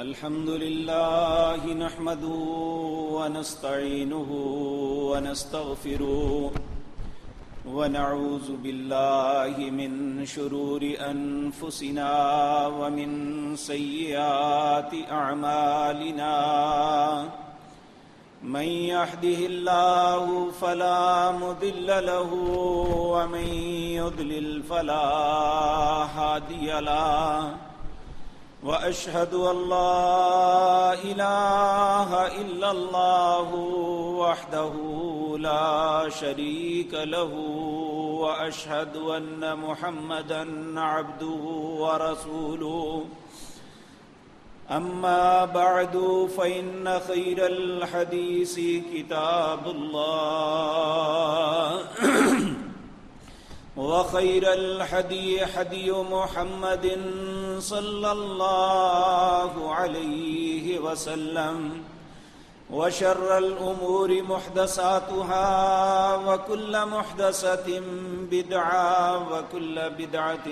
الحمد لله نحمده ونستعينه ونستغفره ونعوذ بالله من شرور أنفسنا ومن سيئات أعمالنا من يهده الله فلا مضل له ومن يضلل فلا هادي له وأشهد أن لا إله إلا الله وحده لا شريك له وأشهد أن محمدا عبده ورسوله أما بعد فإن خير الحديث كتاب الله وخير الهدي هدي محمد صلى الله عليه وسلم وشر الأمور محدثاتها وكل محدثة بدعة وكل بدعة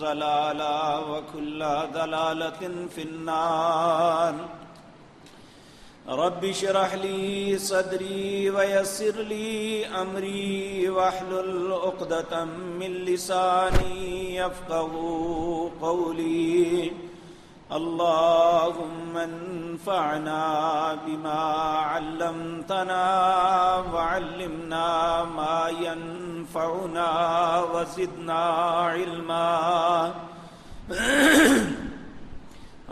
ضلالة وكل ضلالة في النار رب اشرح لي صدري ويسر لي أمري واحلل عقدة من لساني يفقهوا قولي اللهم انفعنا بما علمتنا وعلمنا ما ينفعنا وزدنا علما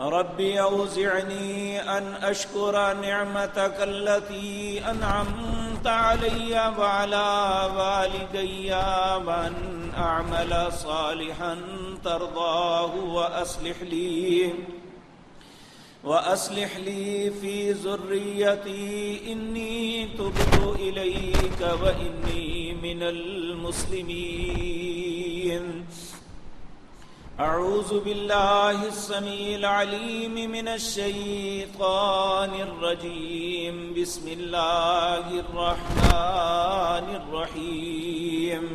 ربي أوزعني أن أشكر نعمتك التي أنعمت علي وعلى والدي وأن أعمل صالحا ترضاه وأصلح لي في ذريتي إني تبت إليك وإني من المسلمين أعوذ بالله السميع العليم من الشيطان الرجيم بسم الله الرحمن الرحيم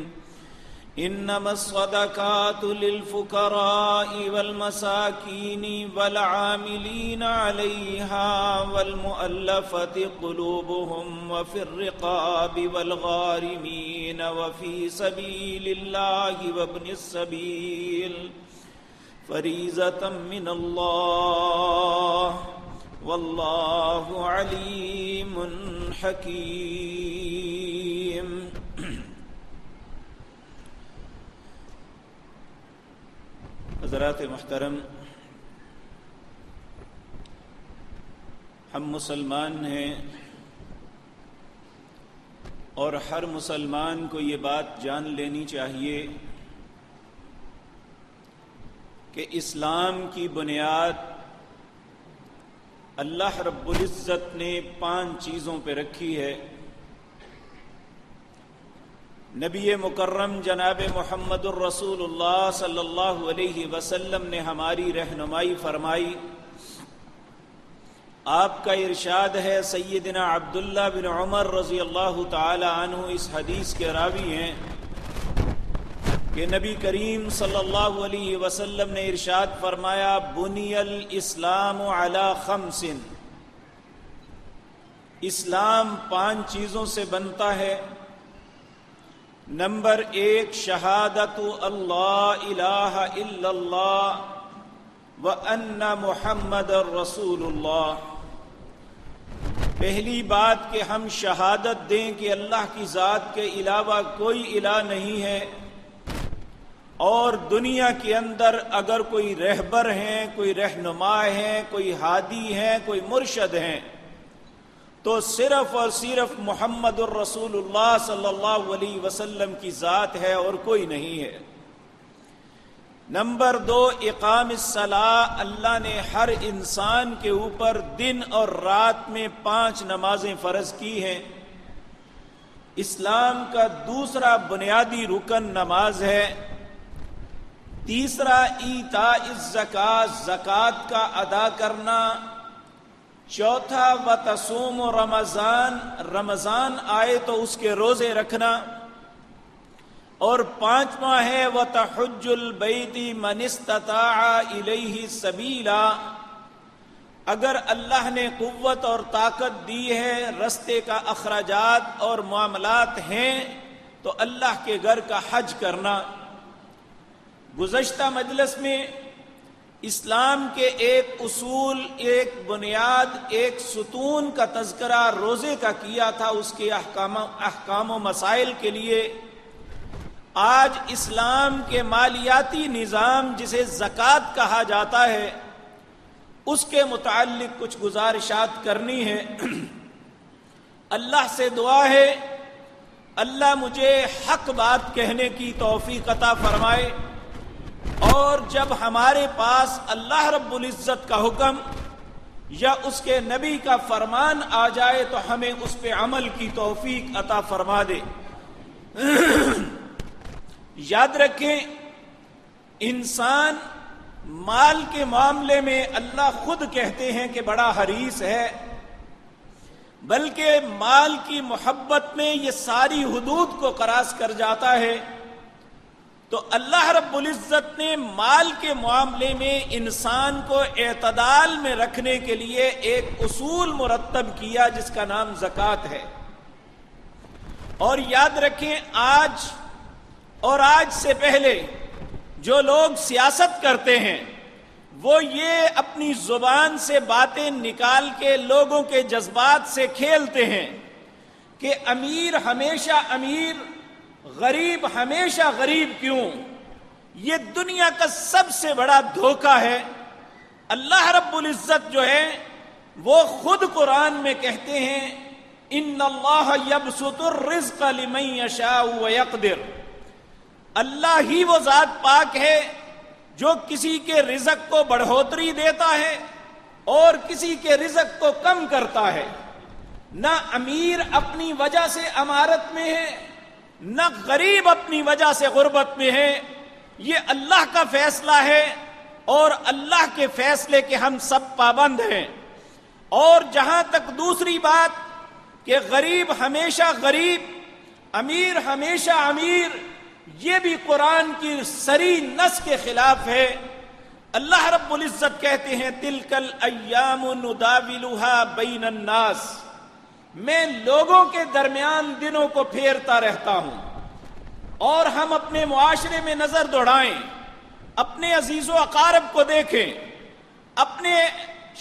إنما الصدقات للفقراء والمساكين والعاملين عليها والمؤلفة قلوبهم وفي الرقاب والغارمين وفي سبيل الله وابن السبيل فريضة من الله والله عليم حكيم. حضرات محترم، ہم مسلمان ہیں اور ہر مسلمان کو یہ بات جان لینی چاہیے کہ اسلام کی بنیاد اللہ رب العزت نے 5 چیزوں پہ رکھی ہے. نبی مکرم جناب محمد الرسول اللہ صلی اللہ علیہ وسلم نے ہماری رہنمائی فرمائی. آپ کا ارشاد ہے، سیدنا عبداللہ بن عمر رضی اللہ تعالی عنہ اس حدیث کے راوی ہیں کہ نبی کریم صلی اللہ علیہ وسلم نے ارشاد فرمایا، بنی الاسلام علی 5. اسلام 5 چیزوں سے بنتا ہے. نمبر 1، شہادت اللہ الہ الا اللہ وان محمد رسول اللہ. پہلی بات کہ ہم شہادت دیں کہ اللہ کی ذات کے علاوہ کوئی الہ نہیں ہے، اور دنیا کے اندر اگر کوئی رہبر ہیں، کوئی رہنما ہیں، کوئی ہادی ہیں، کوئی مرشد ہیں، تو صرف اور صرف محمد الرسول اللہ صلی اللہ علیہ وسلم کی ذات ہے اور کوئی نہیں ہے. نمبر 2، اقام الصلاۃ. اللہ نے ہر انسان کے اوپر دن اور رات میں 5 نمازیں فرض کی ہیں. اسلام کا دوسرا بنیادی رکن نماز ہے. تیسرا، ایتاء الزکوٰۃ، زکوٰۃ کا ادا کرنا. چوتھا، وتصوم رمضان، رمضان آئے تو اس کے روزے رکھنا. اور پانچواں ہے وَتَحُجُّ الْبَيْتِ مَنِ اسْتَطَاعَ إِلَيْهِ سَبِيلًا، اگر اللہ نے قوت اور طاقت دی ہے، رستے کا اخراجات اور معاملات ہیں، تو اللہ کے گھر کا حج کرنا۔ گزشتہ مجلس میں اسلام کے ایک اصول، ایک بنیاد، ایک ستون کا تذکرہ روزے کا کیا تھا، اس کے احکام و مسائل کے لیے۔ آج اسلام کے مالیاتی نظام جسے زکوٰۃ کہا جاتا ہے، اس کے متعلق کچھ گزارشات کرنی ہے۔ اللہ سے دعا ہے اللہ مجھے حق بات کہنے کی توفیق عطا فرمائے، اور جب ہمارے پاس اللہ رب العزت کا حکم یا اس کے نبی کا فرمان آ جائے تو ہمیں اس پہ عمل کی توفیق عطا فرما دے۔ یاد رکھیں، انسان مال کے معاملے میں اللہ خود کہتے ہیں کہ بڑا حریص ہے، بلکہ مال کی محبت میں یہ ساری حدود کو کراس کر جاتا ہے۔ تو اللہ رب العزت نے مال کے معاملے میں انسان کو اعتدال میں رکھنے کے لیے ایک اصول مرتب کیا جس کا نام زکوٰۃ ہے۔ اور یاد رکھیں، آج اور آج سے پہلے جو لوگ سیاست کرتے ہیں وہ یہ اپنی زبان سے باتیں نکال کے لوگوں کے جذبات سے کھیلتے ہیں کہ امیر ہمیشہ امیر، غریب ہمیشہ غریب کیوں؟ یہ دنیا کا سب سے بڑا دھوکہ ہے۔ اللہ رب العزت جو ہے وہ خود قرآن میں کہتے ہیں ان اللہ یبسط الرزق لمن یشاء ویقدر۔ اللہ ہی وہ ذات پاک ہے جو کسی کے رزق کو بڑھوتری دیتا ہے اور کسی کے رزق کو کم کرتا ہے۔ نہ امیر اپنی وجہ سے امارت میں ہے، نہ غریب اپنی وجہ سے غربت میں ہے۔ یہ اللہ کا فیصلہ ہے اور اللہ کے فیصلے کے ہم سب پابند ہیں۔ اور جہاں تک دوسری بات کہ غریب ہمیشہ غریب، امیر ہمیشہ امیر، یہ بھی قرآن کی صریح نص کے خلاف ہے۔ اللہ رب العزت کہتے ہیں تلک الایام نداولها بین الناس، میں لوگوں کے درمیان دنوں کو پھیرتا رہتا ہوں۔ اور ہم اپنے معاشرے میں نظر دوڑائیں، اپنے عزیز و اقارب کو دیکھیں، اپنے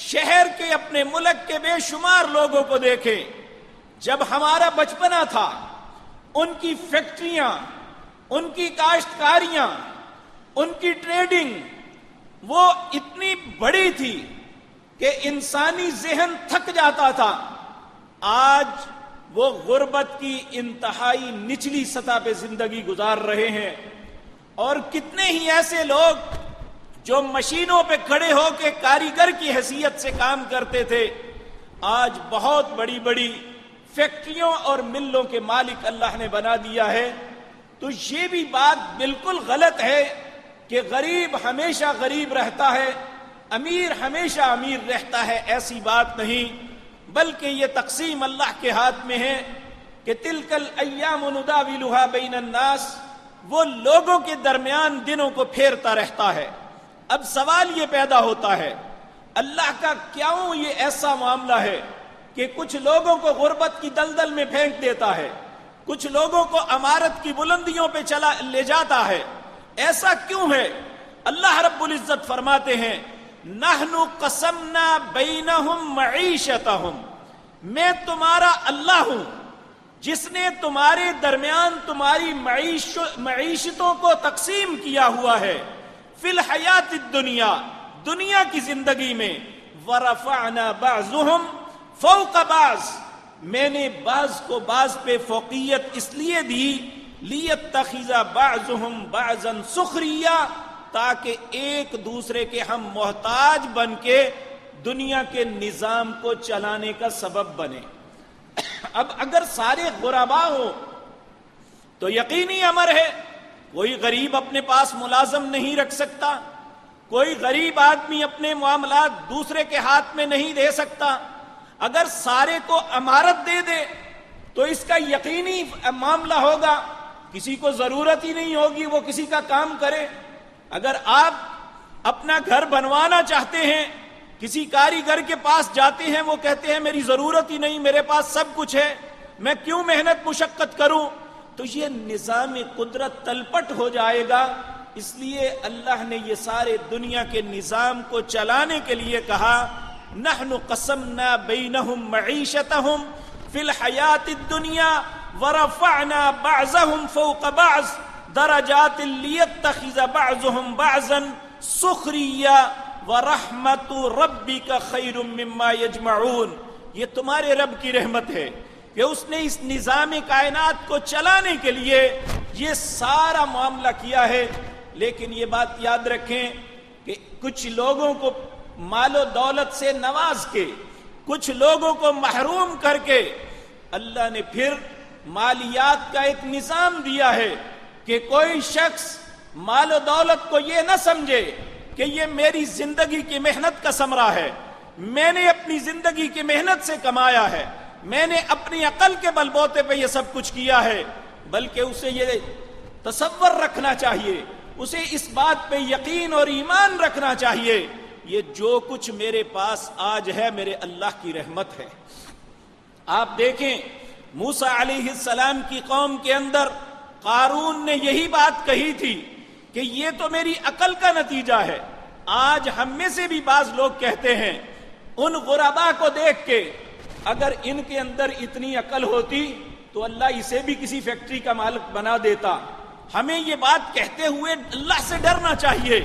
شہر کے، اپنے ملک کے بے شمار لوگوں کو دیکھیں۔ جب ہمارا بچپنا تھا، ان کی فیکٹریاں، ان کی کاشتکاریاں، ان کی ٹریڈنگ وہ اتنی بڑی تھی کہ انسانی ذہن تھک جاتا تھا۔ آج وہ غربت کی انتہائی نچلی سطح پہ زندگی گزار رہے ہیں، اور کتنے ہی ایسے لوگ جو مشینوں پہ کھڑے ہو کے کاریگر کی حیثیت سے کام کرتے تھے، آج بہت بڑی بڑی فیکٹریوں اور ملوں کے مالک اللہ نے بنا دیا ہے۔ تو یہ بھی بات بالکل غلط ہے کہ غریب ہمیشہ غریب رہتا ہے، امیر ہمیشہ امیر رہتا ہے۔ ایسی بات نہیں، بلکہ یہ تقسیم اللہ کے ہاتھ میں ہے کہ تلک الایام نداولها بین الناس، وہ لوگوں کے درمیان دنوں کو پھیرتا رہتا ہے۔ اب سوال یہ پیدا ہوتا ہے، اللہ کا کیوں یہ ایسا معاملہ ہے کہ کچھ لوگوں کو غربت کی دلدل میں پھینک دیتا ہے، کچھ لوگوں کو امارت کی بلندیوں پہ لے جاتا ہے؟ ایسا کیوں ہے؟ اللہ رب العزت فرماتے ہیں نحن قسمنا بینہم معیشتہم، میں تمہارا اللہ ہوں جس نے تمہارے درمیان تمہاری معیشتوں کو تقسیم کیا ہوا ہے، فی الحیات الدنیا، دنیا کی زندگی میں، ورفعنا بعضہم فوق بعض، میں نے بعض کو بعض پہ فوقیت اس لیے دی لیتخذ بعضهم بعضا سخریا، تاکہ ایک دوسرے کے ہم محتاج بن کے دنیا کے نظام کو چلانے کا سبب بنے۔ اب اگر سارے غربا ہو تو یقینی امر ہے کوئی غریب اپنے پاس ملازم نہیں رکھ سکتا، کوئی غریب آدمی اپنے معاملات دوسرے کے ہاتھ میں نہیں دے سکتا۔ اگر سارے کو امارت دے دے تو اس کا یقینی معاملہ ہوگا، کسی کو ضرورت ہی نہیں ہوگی وہ کسی کا کام کرے۔ اگر آپ اپنا گھر بنوانا چاہتے ہیں کسی کاریگر کے پاس جاتے ہیں، وہ کہتے ہیں میری ضرورت ہی نہیں، میرے پاس سب کچھ ہے، میں کیوں محنت مشقت کروں؟ تو یہ نظام قدرت تلپٹ ہو جائے گا۔ اس لیے اللہ نے یہ سارے دنیا کے نظام کو چلانے کے لیے کہا نحن قسمنا بینہم معیشتہم فی الحیات الدنیا ورفعنا بعضهم فوق بعض درجات لیتخذ بعضهم بعضا سخریا ورحمت ربک خیر مما یجمعون۔ یہ تمہارے رب کی رحمت ہے کہ اس نے اس نظام کائنات کو چلانے کے لیے یہ سارا معاملہ کیا ہے۔ لیکن یہ بات یاد رکھیں کہ کچھ لوگوں کو مال و دولت سے نواز کے، کچھ لوگوں کو محروم کر کے اللہ نے پھر مالیات کا ایک نظام دیا ہے کہ کوئی شخص مال و دولت کو یہ نہ سمجھے کہ یہ میری زندگی کی محنت کا ثمرہ ہے، میں نے اپنی زندگی کی محنت سے کمایا ہے، میں نے اپنی عقل کے بل بوتے پہ یہ سب کچھ کیا ہے، بلکہ اسے یہ تصور رکھنا چاہیے، اسے اس بات پہ یقین اور ایمان رکھنا چاہیے یہ جو کچھ میرے پاس آج ہے میرے اللہ کی رحمت ہے۔ آپ دیکھیں موسیٰ علیہ السلام کی قوم کے اندر قارون نے یہی بات کہی تھی کہ یہ تو میری عقل کا نتیجہ ہے۔ آج ہم میں سے بھی بعض لوگ کہتے ہیں ان غرباء کو دیکھ کے اگر ان کے اندر اتنی عقل ہوتی تو اللہ اسے بھی کسی فیکٹری کا مالک بنا دیتا۔ ہمیں یہ بات کہتے ہوئے اللہ سے ڈرنا چاہیے۔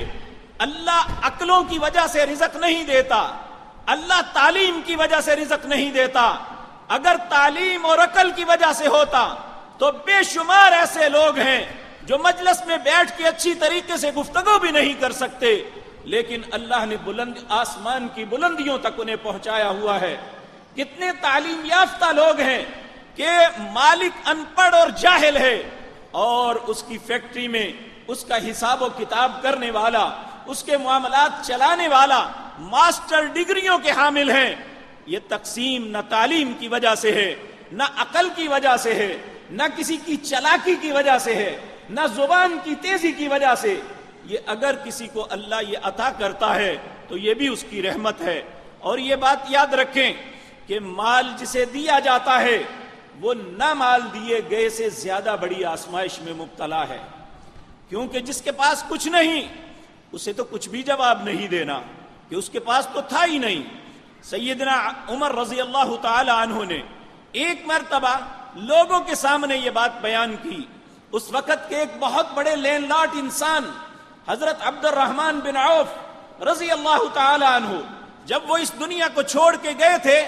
اللہ عقلوں کی وجہ سے رزق نہیں دیتا، اللہ تعلیم کی وجہ سے رزق نہیں دیتا۔ اگر تعلیم اور عقل کی وجہ سے ہوتا تو بے شمار ایسے لوگ ہیں جو مجلس میں بیٹھ کے اچھی طریقے سے گفتگو بھی نہیں کر سکتے، لیکن اللہ نے آسمان کی بلندیوں تک انہیں پہنچایا ہوا ہے۔ کتنے تعلیم یافتہ لوگ ہیں کہ مالک ان پڑھ اور جاہل ہے اور اس کی فیکٹری میں اس کا حساب و کتاب کرنے والا، اس کے معاملات چلانے والا ماسٹر ڈگریوں کے حامل ہیں۔ یہ تقسیم نہ تعلیم کی وجہ سے ہے، نہ عقل کی وجہ سے ہے، نہ کسی کی چلاکی کی وجہ سے ہے، نہ زبان کی تیزی کی وجہ سے۔ یہ اگر کسی کو اللہ یہ عطا کرتا ہے تو یہ بھی اس کی رحمت ہے۔ اور یہ بات یاد رکھیں کہ مال جسے دیا جاتا ہے وہ نہ مال دیے گئے سے زیادہ بڑی آزمائش میں مبتلا ہے، کیونکہ جس کے پاس کچھ نہیں اسے تو کچھ بھی جواب نہیں دینا کہ اس کے پاس تو تھا ہی نہیں۔ سیدنا عمر رضی اللہ تعالی عنہ نے ایک مرتبہ لوگوں کے سامنے یہ بات بیان کی۔ اس وقت کے ایک بہت بڑے لینڈ لاٹ انسان حضرت عبد الرحمن بن عوف رضی اللہ تعالی عنہ جب وہ اس دنیا کو چھوڑ کے گئے تھے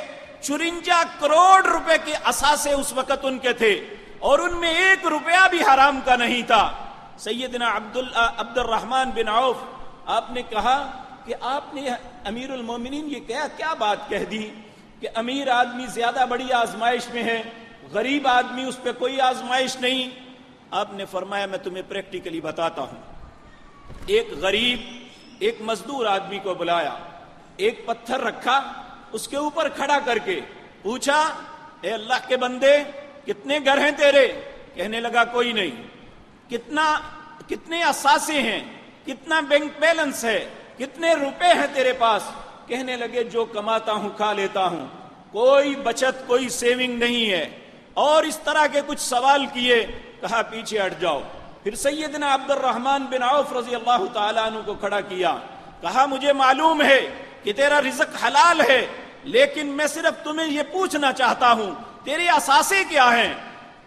54 کروڑ روپے کے اثاثے اس وقت ان کے تھے اور ان میں 1 روپیہ بھی حرام کا نہیں تھا۔ سیدنا عبد الرحمن بن عوف آپ نے کہا کہ آپ نے امیر المومنین یہ کیا بات کہہ دی کہ امیر آدمی زیادہ بڑی آزمائش میں ہے، غریب آدمی اس پہ کوئی آزمائش نہیں۔ آپ نے فرمایا میں تمہیں پریکٹیکلی بتاتا ہوں۔ ایک غریب ایک مزدور آدمی کو بلایا، ایک پتھر رکھا، اس کے اوپر کھڑا کر کے پوچھا اے اللہ کے بندے کتنے گھر ہیں تیرے؟ کہنے لگا کوئی نہیں۔ کتنے اثاثے ہیں؟ کتنا بینک بیلنس ہے؟ کتنے روپے ہیں تیرے پاس؟ کہنے لگے جو کماتا ہوں کھا لیتا ہوں، کوئی بچت کوئی سیونگ نہیں ہے۔ اور اس طرح کے کچھ سوال کیے، کہا پیچھے ہٹ جاؤ۔ پھر سیدنا عبد الرحمن بن عوف رضی اللہ تعالیٰ عنہ کو کھڑا کیا، کہا مجھے معلوم ہے کہ تیرا رزق حلال ہے، لیکن میں صرف تمہیں یہ پوچھنا چاہتا ہوں تیرے اثاثے کیا ہیں،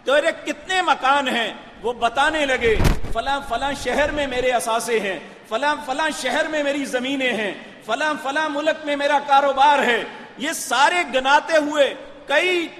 تیرے کتنے مکان ہیں؟ وہ بتانے لگے فلاں فلاں شہر میں میرے اثاثے ہیں، فلاں فلاں شہر میں میری زمینیں ہیں، فلاں فلاں ملک میں میرا کاروبار ہے۔ یہ سارے گناتے ہوئے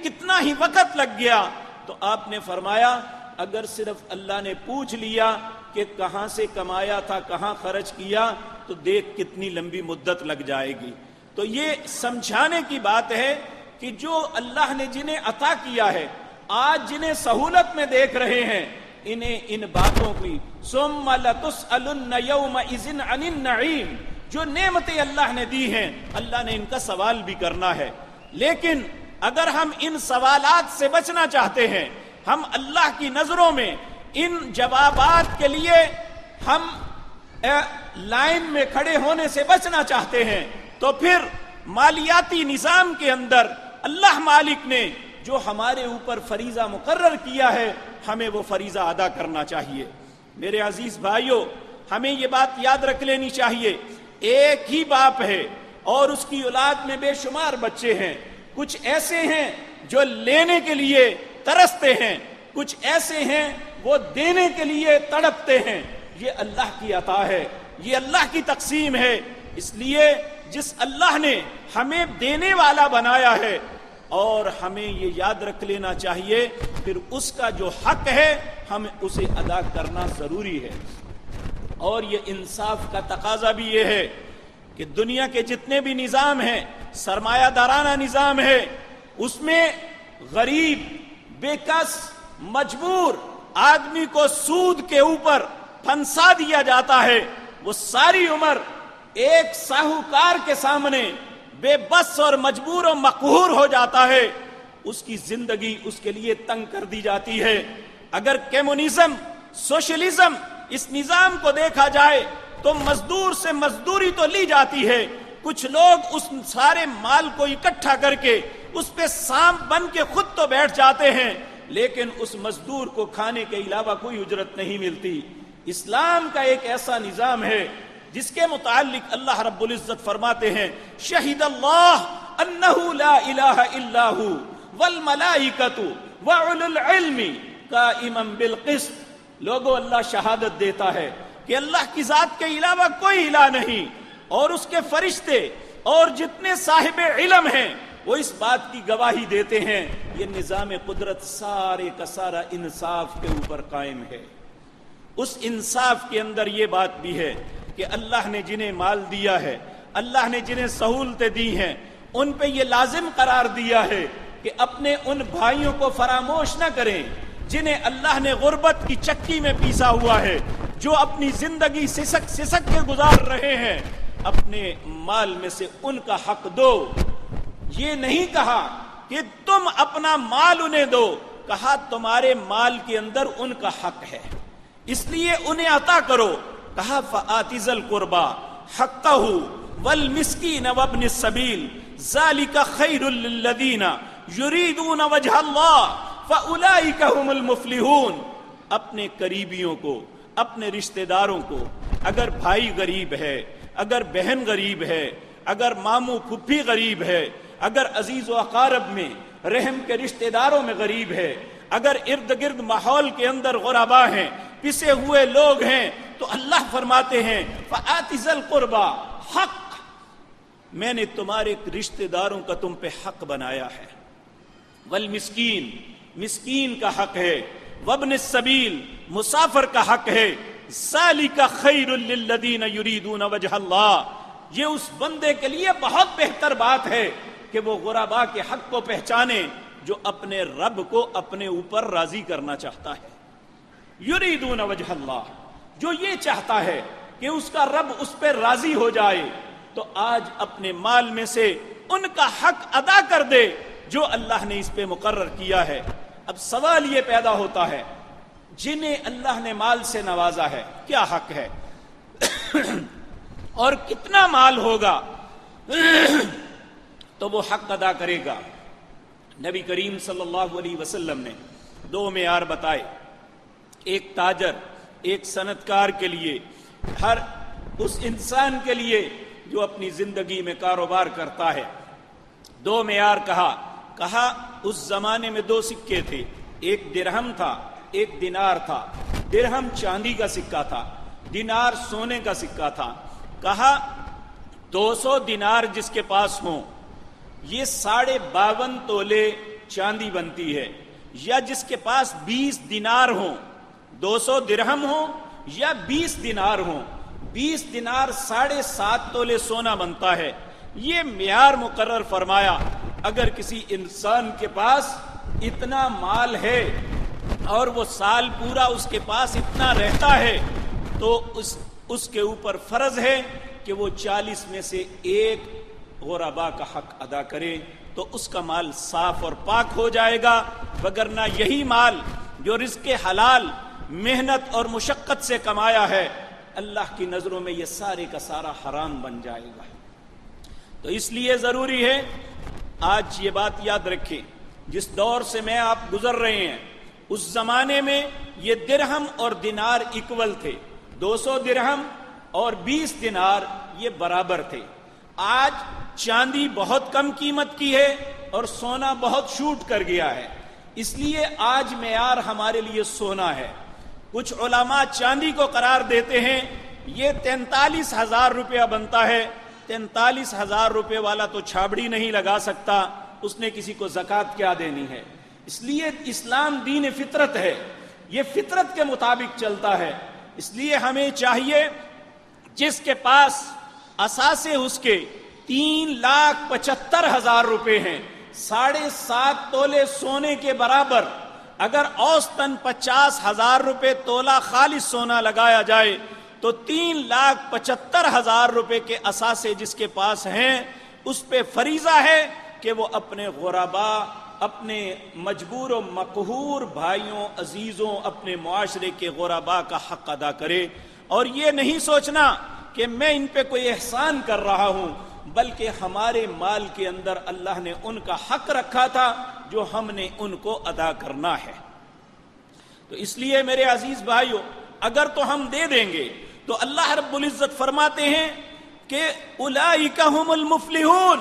کتنا ہی وقت لگ گیا۔ تو آپ نے فرمایا اگر صرف اللہ نے پوچھ لیا کہ کہاں سے کمایا تھا کہاں خرچ کیا تو دیکھ کتنی لمبی مدت لگ جائے گی۔ تو یہ سمجھانے کی بات ہے کہ جو اللہ نے جنہیں عطا کیا ہے، آج جنہیں سہولت میں دیکھ رہے ہیں، انہیں ان باتوں کی ثم لتسألن یومئذ عن النعیم، جو نعمتیں اللہ نے دی ہیں اللہ نے ان کا سوال بھی کرنا ہے۔ لیکن اگر ہم ان سوالات سے بچنا چاہتے ہیں، ہم اللہ کی نظروں میں ان جوابات کے لیے ہم لائن میں کھڑے ہونے سے بچنا چاہتے ہیں، تو پھر مالیاتی نظام کے اندر اللہ مالک نے جو ہمارے اوپر فریضہ مقرر کیا ہے ہمیں وہ فریضہ ادا کرنا چاہیے۔ میرے عزیز بھائیوں، ہمیں یہ بات یاد رکھ لینی چاہیے، ایک ہی باپ ہے اور اس کی اولاد میں بے شمار بچے ہیں۔ کچھ ایسے ہیں جو لینے کے لیے ترستے ہیں، کچھ ایسے ہیں وہ دینے کے لیے تڑپتے ہیں۔ یہ اللہ کی عطا ہے، یہ اللہ کی تقسیم ہے۔ اس لیے جس اللہ نے ہمیں دینے والا بنایا ہے اور ہمیں یہ یاد رکھ لینا چاہیے، پھر اس کا جو حق ہے ہمیں اسے ادا کرنا ضروری ہے۔ اور یہ انصاف کا تقاضا بھی یہ ہے کہ دنیا کے جتنے بھی نظام ہیں، سرمایہ دارانہ نظام ہے، اس میں غریب، بے کس، مجبور آدمی کو سود کے اوپر پھنسا دیا جاتا ہے۔ وہ ساری عمر ایک ساہوکار کے سامنے بے بس اور مجبور و مقہور ہو جاتا ہے، اس کی زندگی اس کے لیے تنگ کر دی جاتی ہے۔ اگر کمیونزم، سوشلزم اس نظام کو دیکھا جائے تو مزدور سے مزدوری تو لی جاتی ہے، کچھ لوگ اس سارے مال کو اکٹھا کر کے اس پہ سانپ بن کے خود تو بیٹھ جاتے ہیں، لیکن اس مزدور کو کھانے کے علاوہ کوئی اجرت نہیں ملتی۔ اسلام کا ایک ایسا نظام ہے جس کے متعلق اللہ رب العزت فرماتے ہیں، شہید اللہ انہ لا الہ الا ہو والملائکۃ وَأُولُو الْعِلْمِ قَائِمًا بِالْقِسْطِ۔ لوگوں، اللہ شہادت دیتا ہے کہ اللہ کی ذات کے علاوہ کوئی الہ نہیں، اور اس کے فرشتے اور جتنے صاحب علم ہیں وہ اس بات کی گواہی دیتے ہیں، یہ نظام قدرت سارے کا سارا انصاف کے اوپر قائم ہے۔ اس انصاف کے اندر یہ بات بھی ہے کہ اللہ نے جنہیں مال دیا ہے، اللہ نے جنہیں سہولتیں دی ہیں، ان پہ یہ لازم قرار دیا ہے کہ اپنے ان بھائیوں کو فراموش نہ کریں جنہیں اللہ نے غربت کی چکی میں پیسا ہوا ہے، جو اپنی زندگی سسک سسک کے گزار رہے ہیں۔ اپنے مال میں سے ان کا حق دو۔ یہ نہیں کہا کہ تم اپنا مال انہیں دو، کہا تمہارے مال کے اندر ان کا حق ہے، اس لیے انہیں عطا کرو۔ کہا فآتِ ذِی الْقُرْبَى حَقَّهُ وَالْمِسْكِینَ وَابْنِ السَّبِیلِ ذَلِکَ خَیْرٌ لِلَّذِینَ یُرِیدُونَ وَجْهَ اللَّهِ فَأُولَئِکَ هُمُ الْمُفْلِحُونَ۔ اپنے قریبیوں کو، اپنے رشتہ داروں کو، اگر بھائی غریب ہے، اگر بہن غریب ہے، اگر ماموں پھپھی غریب ہے، اگر عزیز و اقارب میں، رحم کے رشتہ داروں میں غریب ہے، اگر ارد گرد ماحول کے اندر غربا ہیں، پسے ہوئے لوگ ہیں، تو اللہ فرماتے ہیں فآتِ ذِی الْقُرْبَى حق، میں نے تمہارے رشتہ داروں کا تم پہ حق بنایا ہے۔ والمسکین، مسکین کا حق ہے۔ وابن السبیل، مسافر کا حق ہے۔ ذَلِکَ خَیْرٌ لِلَّذِینَ یُرِیدُونَ وَجْهَ اللَّهِ، یہ اس بندے کے لیے بہت بہتر بات ہے کہ وہ غربا کے حق کو پہچانے جو اپنے رب کو اپنے اوپر راضی کرنا چاہتا ہے۔ یریدون وجہ اللہ، جو یہ چاہتا ہے کہ اس کا رب اس پہ راضی ہو جائے، تو آج اپنے مال میں سے ان کا حق ادا کر دے جو اللہ نے اس پہ مقرر کیا ہے۔ اب سوال یہ پیدا ہوتا ہے، جنہیں اللہ نے مال سے نوازا ہے کیا حق ہے اور کتنا مال ہوگا تو وہ حق ادا کرے گا؟ نبی کریم صلی اللہ علیہ وسلم نے دو معیار بتائے، ایک تاجر، ایک صنعتکار کے لیے، ہر اس انسان کے لیے جو اپنی زندگی میں کاروبار کرتا ہے۔ دو معیار کہا اس زمانے میں دو سکے تھے، ایک درہم تھا، ایک دینار تھا۔ درہم چاندی کا سکہ تھا، دینار سونے کا سکہ تھا۔ کہا 200 دینار جس کے پاس ہوں، یہ 52.5 تولے چاندی بنتی ہے، یا جس کے پاس 20 دینار ہوں، 200 درہم ہوں یا 20 دینار ہوں، 20 دینار 7.5 تولے سونا بنتا ہے۔ یہ معیار مقرر فرمایا۔ اگر کسی انسان کے پاس اتنا مال ہے اور وہ سال پورا اس کے پاس اتنا رہتا ہے تو اس کے اوپر فرض ہے کہ وہ 40 میں سے ایک غربا کا حق ادا کرے، تو اس کا مال صاف اور پاک ہو جائے گا، وگرنہ یہی مال جو رزق حلال، محنت اور مشقت سے کمایا ہے، اللہ کی نظروں میں یہ سارے کا سارا حرام بن جائے گا۔ تو اس لیے ضروری ہے آج یہ بات یاد رکھیں، جس دور سے میں آپ گزر رہے ہیں اس زمانے میں یہ درہم اور دینار ایکول تھے، 200 درہم اور 20 دینار یہ برابر تھے۔ آج چاندی بہت کم قیمت کی ہے اور سونا بہت شوٹ کر گیا ہے، اس لیے آج معیار ہمارے لیے سونا ہے۔ کچھ علماء چاندی کو قرار دیتے ہیں یہ 43,000 روپیہ بنتا ہے، 43,000 روپے والا تو چھابڑی نہیں لگا سکتا، اس نے کسی کو زکوٰۃ کیا دینی ہے؟ اس لیے اسلام دین فطرت ہے، یہ فطرت کے مطابق چلتا ہے۔ اس لیے ہمیں چاہیے جس کے پاس اثاثے اس کے 3,75,000 روپے ہیں، 7.5 تولے سونے کے برابر، اگر اوسطاً 50,000 روپے تولہ خالص سونا لگایا جائے تو 3,75,000 روپے کے اثاثے جس کے پاس ہیں اس پہ فریضہ ہے کہ وہ اپنے غرباء، اپنے مجبور و مقہور بھائیوں عزیزوں، اپنے معاشرے کے غرباء کا حق ادا کرے، اور یہ نہیں سوچنا کہ میں ان پہ کوئی احسان کر رہا ہوں، بلکہ ہمارے مال کے اندر اللہ نے ان کا حق رکھا تھا جو ہم نے ان کو ادا کرنا ہے۔ تو اس لیے میرے عزیز بھائیوں، اگر تو ہم دے دیں گے تو اللہ رب العزت فرماتے ہیں کہ اولئک ھم المفلحون،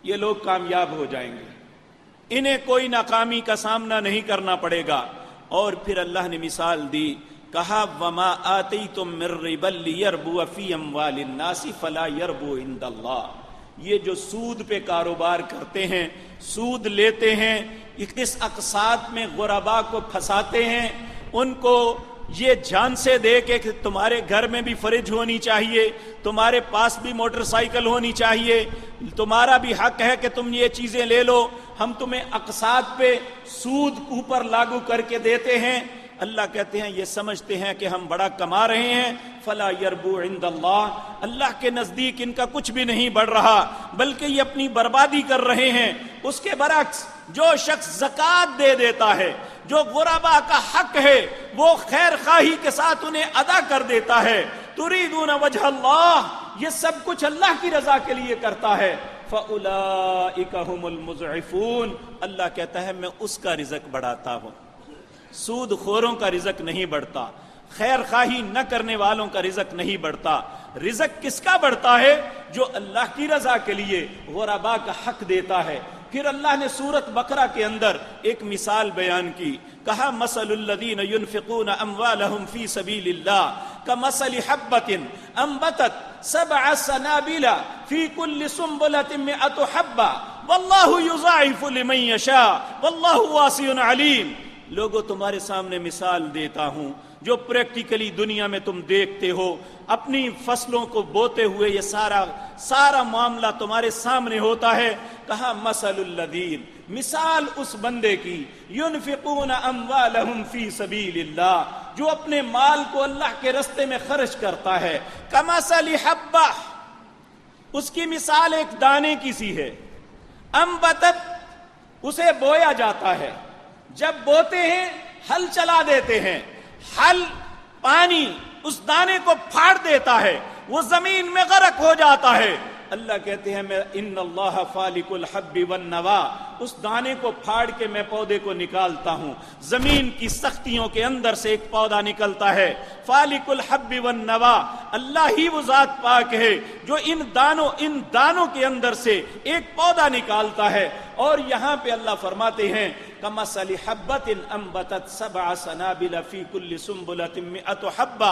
یہ لوگ کامیاب ہو جائیں گے، انہیں کوئی ناکامی کا سامنا نہیں کرنا پڑے گا۔ اور پھر اللہ نے مثال دی، کہا وما آتیتم من ربا لیربو فی اموال الناس فلا یربو عند اللہ، یہ جو سود پہ کاروبار کرتے ہیں، سود لیتے ہیں، اس اقساط میں غرباء کو پھنساتے ہیں، ان کو یہ جان سے دے کہ تمہارے گھر میں بھی فریج ہونی چاہیے، تمہارے پاس بھی موٹر سائیکل ہونی چاہیے، تمہارا بھی حق ہے کہ تم یہ چیزیں لے لو، ہم تمہیں اقساط پہ سود اوپر لاگو کر کے دیتے ہیں۔ اللہ کہتے ہیں یہ سمجھتے ہیں کہ ہم بڑا کما رہے ہیں، فلا یربو عند اللہ، اللہ کے نزدیک ان کا کچھ بھی نہیں بڑھ رہا بلکہ یہ اپنی بربادی کر رہے ہیں۔ اس کے برعکس جو شخص زکوٰۃ دے دیتا ہے، جو غرباء کا حق ہے وہ خیر خواہی کے ساتھ انہیں ادا کر دیتا ہے، تریدون وجہ اللہ، یہ سب کچھ اللہ کی رضا کے لیے کرتا ہے، فاولئک ھم المضعفون، اللہ کہتا ہے میں اس کا رزق بڑھاتا ہوں، سود خوروں کا رزق نہیں بڑھتا، خیر خواہی نہ کرنے والوں کا رزق نہیں بڑھتا۔ رزق کس کا بڑھتا ہے؟ جو اللہ کی رضا کے لیے غرباء کا حق دیتا ہے۔ پھر اللہ نے سورۃ بقرہ کے اندر ایک مثال بیان کی، کہا مثل الذین ينفقون اموالهم فی سبیل اللہ کمثل حبۃ انبتت 7 سنابل فی کل سنبلۃ 100 حبۃ واللہ یضاعف لمن یشاء واللہ واسع علیم۔ لوگوں تمہارے سامنے مثال دیتا ہوں جو پریکٹیکلی دنیا میں تم دیکھتے ہو، اپنی فصلوں کو بوتے ہوئے یہ سارا معاملہ تمہارے سامنے ہوتا ہے۔ کہا مثل الذین، مثال اس بندے کی، ينفقون اموالهم فی سبیل اللہ، جو اپنے مال کو اللہ کے رستے میں خرچ کرتا ہے، کمثل حبہ، اس کی مثال ایک دانے کی سی ہے، انبتت، اسے بویا جاتا ہے، جب بوتے ہیں ہل چلا دیتے ہیں، ہل پانی اس دانے کو پھاڑ دیتا ہے، وہ زمین میں غرق ہو جاتا ہے۔ اللہ کہتے ہیں میں ان اللہ فالق الحب والنوا، اس دانے کو پھاڑ کے میں پودے کو نکالتا ہوں، زمین کی سختیوں کے اندر سے ایک پودا نکلتا ہے۔ فالق الحب والنوا، اللہ ہی وہ ذات پاک ہے جو ان دانوں کے اندر سے ایک پودا نکالتا ہے۔ اور یہاں پہ اللہ فرماتے ہیں کمثل حبۃ انبتت 7 سنابل فی کل سنبلۃ 100 حبۃ،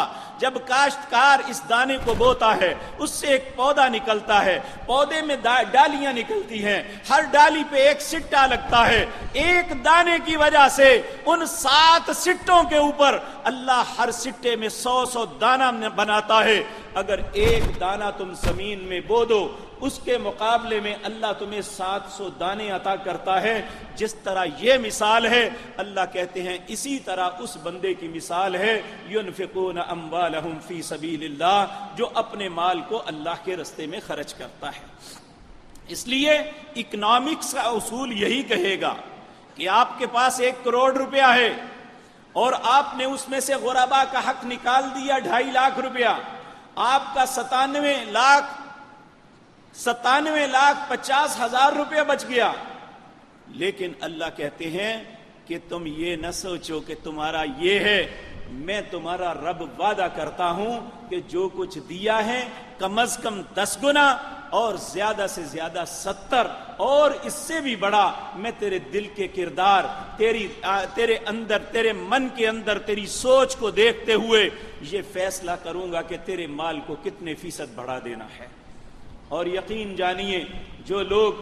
جب کاشتکار اس دانے کو بوتا ہے اس سے ایک پودا نکلتا ہے، پودے میں ڈالیاں نکلتی ہیں، ہر ڈالی پہ ایک سٹا لگتا ہے، ایک دانے کی وجہ سے ان 7 سٹوں کے اوپر اللہ ہر سٹے میں 100 دانہ بناتا ہے۔ اگر ایک دانہ تم زمین میں بو دو، اس کے مقابلے میں اللہ تمہیں 700 دانے عطا کرتا ہے۔ جس طرح یہ مثال ہے، اللہ کہتے ہیں اسی طرح اس بندے کی مثال ہے، ينفقون اموالهم فی سبیل اللہ، جو اپنے مال کو اللہ کے رستے میں خرچ کرتا ہے۔ اس لیے اکنامکس کا اصول یہی کہے گا کہ آپ کے پاس 1 کروڑ روپیہ ہے اور آپ نے اس میں سے غرباء کا حق نکال دیا 2.5 لاکھ روپیہ، آپ کا 97 لاکھ 97,50,000 روپیہ بچ گیا. لیکن اللہ کہتے ہیں کہ تم یہ نہ سوچو کہ تمہارا یہ ہے، میں تمہارا رب وعدہ کرتا ہوں کہ جو کچھ دیا ہے کم از کم 10 گنا اور زیادہ سے زیادہ 70 اور اس سے بھی بڑا میں تیرے دل کے کردار، تیرے اندر، تیرے من کے اندر تیری سوچ کو دیکھتے ہوئے یہ فیصلہ کروں گا کہ تیرے مال کو کتنے فیصد بڑھا دینا ہے. اور یقین جانیے جو لوگ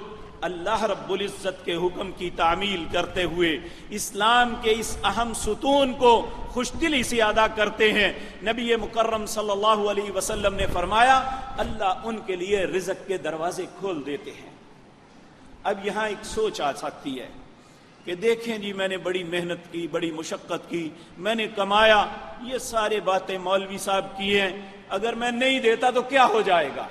اللہ رب العزت کے حکم کی تعمیل کرتے ہوئے اسلام کے اس اہم ستون کو خوش دلی سے ادا کرتے ہیں، نبی مکرم صلی اللہ علیہ وسلم نے فرمایا اللہ ان کے لیے رزق کے دروازے کھول دیتے ہیں. اب یہاں ایک سوچ آ سکتی ہے کہ دیکھیں جی میں نے بڑی محنت کی، بڑی مشقت کی، میں نے کمایا، یہ سارے باتیں مولوی صاحب کی ہیں، اگر میں نہیں دیتا تو کیا ہو جائے گا؟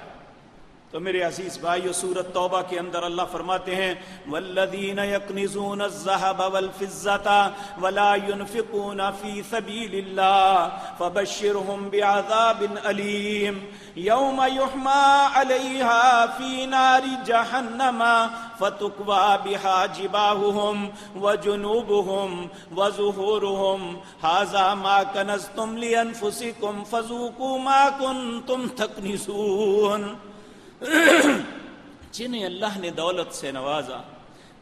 تو میرے عزیز بھائیو، سورۃ توبہ کے اندر اللہ فرماتے ہیں والذین یکنزون الذھب والفضة ولا ينفقون فی سبیل اللہ فبشرهم بعذاب علیم یوم یحمى علیہا فی نار جہنم فتکوی بہا جباہہم وجنوبہم وظہورہم ھذا ما کنزتم لانفسکم فذوقوا ما کنتم تکنزون. جنہیں اللہ نے دولت سے نوازا،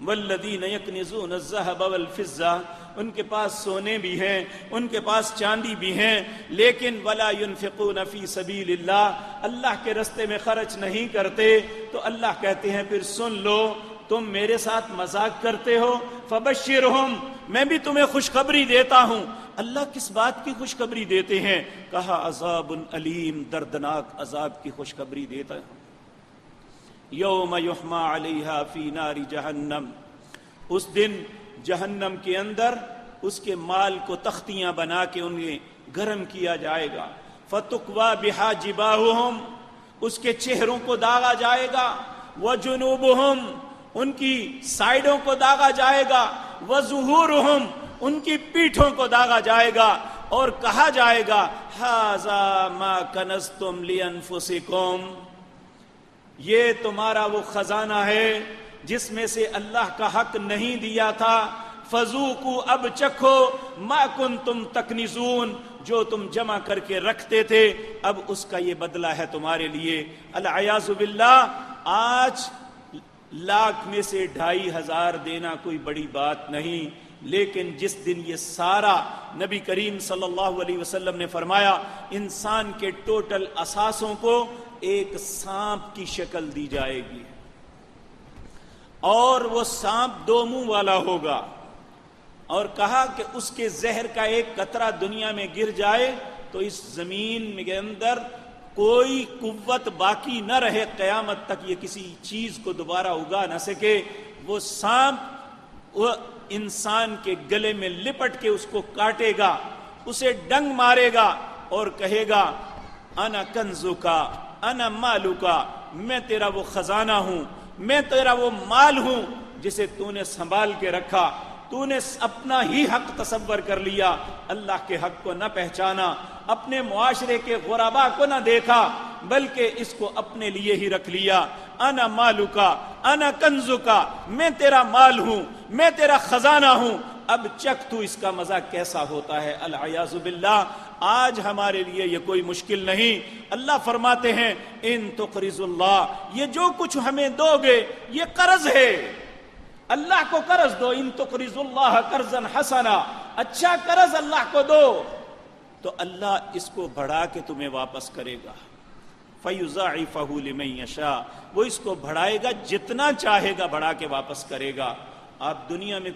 والذین یکنزون الذھب والفضہ، ان کے پاس سونے بھی ہیں، ان کے پاس چاندی بھی ہیں، لیکن ولا ينفقون فی سبیل اللہ، اللہ کے راستے میں خرچ نہیں کرتے، تو اللہ کہتے ہیں پھر سن لو تم میرے ساتھ مذاق کرتے ہو، فبشرہم، میں بھی تمہیں خوشخبری دیتا ہوں. اللہ کس بات کی خوشخبری دیتے ہیں؟ کہا عذاب علیم، دردناک عذاب کی خوشخبری دیتا ہے. یوم یحمى علیہا فی نار جہنم، اس دن جہنم کے اندر اس کے مال کو تختیاں بنا کے انہیں گرم کیا جائے گا. فتکوی بہا جباہہم، اس کے چہروں کو داغا جائے گا، وجنوبہم، ان کی سائیڈوں کو داغا جائے گا، وظہورہم، ان کی پیٹھوں کو داغا جائے گا، اور کہا جائے گا ھذا ما کنزتم لانفسکم، یہ تمہارا وہ خزانہ ہے جس میں سے اللہ کا حق نہیں دیا تھا، فذوقوا، اب چکھو، ما کنتم تکنزون، جو تم جمع کر کے رکھتے تھے اب اس کا یہ بدلہ ہے تمہارے لیے. العیاذ باللہ، آج 1,00,000 میں سے 2,500 دینا کوئی بڑی بات نہیں، لیکن جس دن یہ سارا، نبی کریم صلی اللہ علیہ وسلم نے فرمایا انسان کے ٹوٹل اثاثوں کو ایک سانپ کی شکل دی جائے گی، اور وہ سانپ 2 منہ والا ہوگا، اور کہا کہ اس کے زہر کا ایک قطرہ دنیا میں گر جائے تو اس زمین کے اندر کوئی قوت باقی نہ رہے، قیامت تک یہ کسی چیز کو دوبارہ اگا نہ سکے. وہ سانپ وہ انسان کے گلے میں لپٹ کے اس کو کاٹے گا، اسے ڈنگ مارے گا اور کہے گا انا کنزکا انا مالکا، میں تیرا وہ خزانہ ہوں، میں تیرا وہ مال ہوں جسے تو نے سنبھال کے رکھا. تو نے اپنا ہی حق تصور کر لیا، اللہ کے حق کو نہ پہچانا، اپنے معاشرے کے غرباء کو نہ دیکھا، بلکہ اس کو اپنے لیے ہی رکھ لیا. انا مالکا انا کنزکا، میں تیرا مال ہوں، میں تیرا خزانہ ہوں، اب چکھ تو اس کا مزہ کیسا ہوتا ہے. العیاذ باللہ، آج ہمارے لیے یہ کوئی مشکل نہیں. اللہ فرماتے ہیں ان تقرضوا اللہ، یہ جو کچھ ہمیں دو گے یہ قرض ہے، اللہ کو قرض دو. ان تقرضوا اللہ قرضا حسنا، اچھا قرض اللہ کو دو تو اللہ اس کو بڑھا کے تمہیں واپس کرے گا. فَيُضَاعِفَهُ لِمَن يَشَاءُ، وہ اس کو بڑھائے گا، جتنا چاہے گا بڑھا کے واپس کرے گا. آپ دنیا میں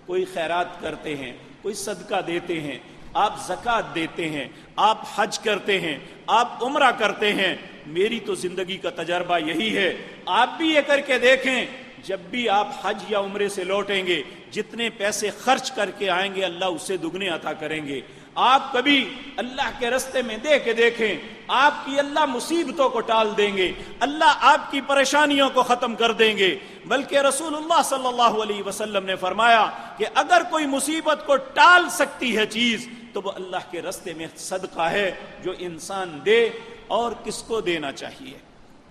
کوئی خیرات کرتے ہیں، کوئی صدقہ دیتے ہیں، آپ زکوٰۃ دیتے ہیں، آپ حج کرتے ہیں، آپ عمرہ کرتے ہیں. میری تو زندگی کا تجربہ یہی ہے، آپ بھی یہ کر کے دیکھیں. جب بھی آپ حج یا عمرے سے لوٹیں گے، جتنے پیسے خرچ کر کے آئیں گے اللہ اس سے دگنے عطا کریں گے. آپ کبھی اللہ کے راستے میں دے کے دیکھیں، آپ کی اللہ مصیبتوں کو ٹال دیں گے، اللہ آپ کی پریشانیوں کو ختم کر دیں گے. بلکہ رسول اللہ صلی اللہ علیہ وسلم نے فرمایا کہ اگر کوئی مصیبت کو ٹال سکتی ہے چیز تو وہ اللہ کے راستے میں صدقہ ہے جو انسان دے. اور کس کو دینا چاہیے؟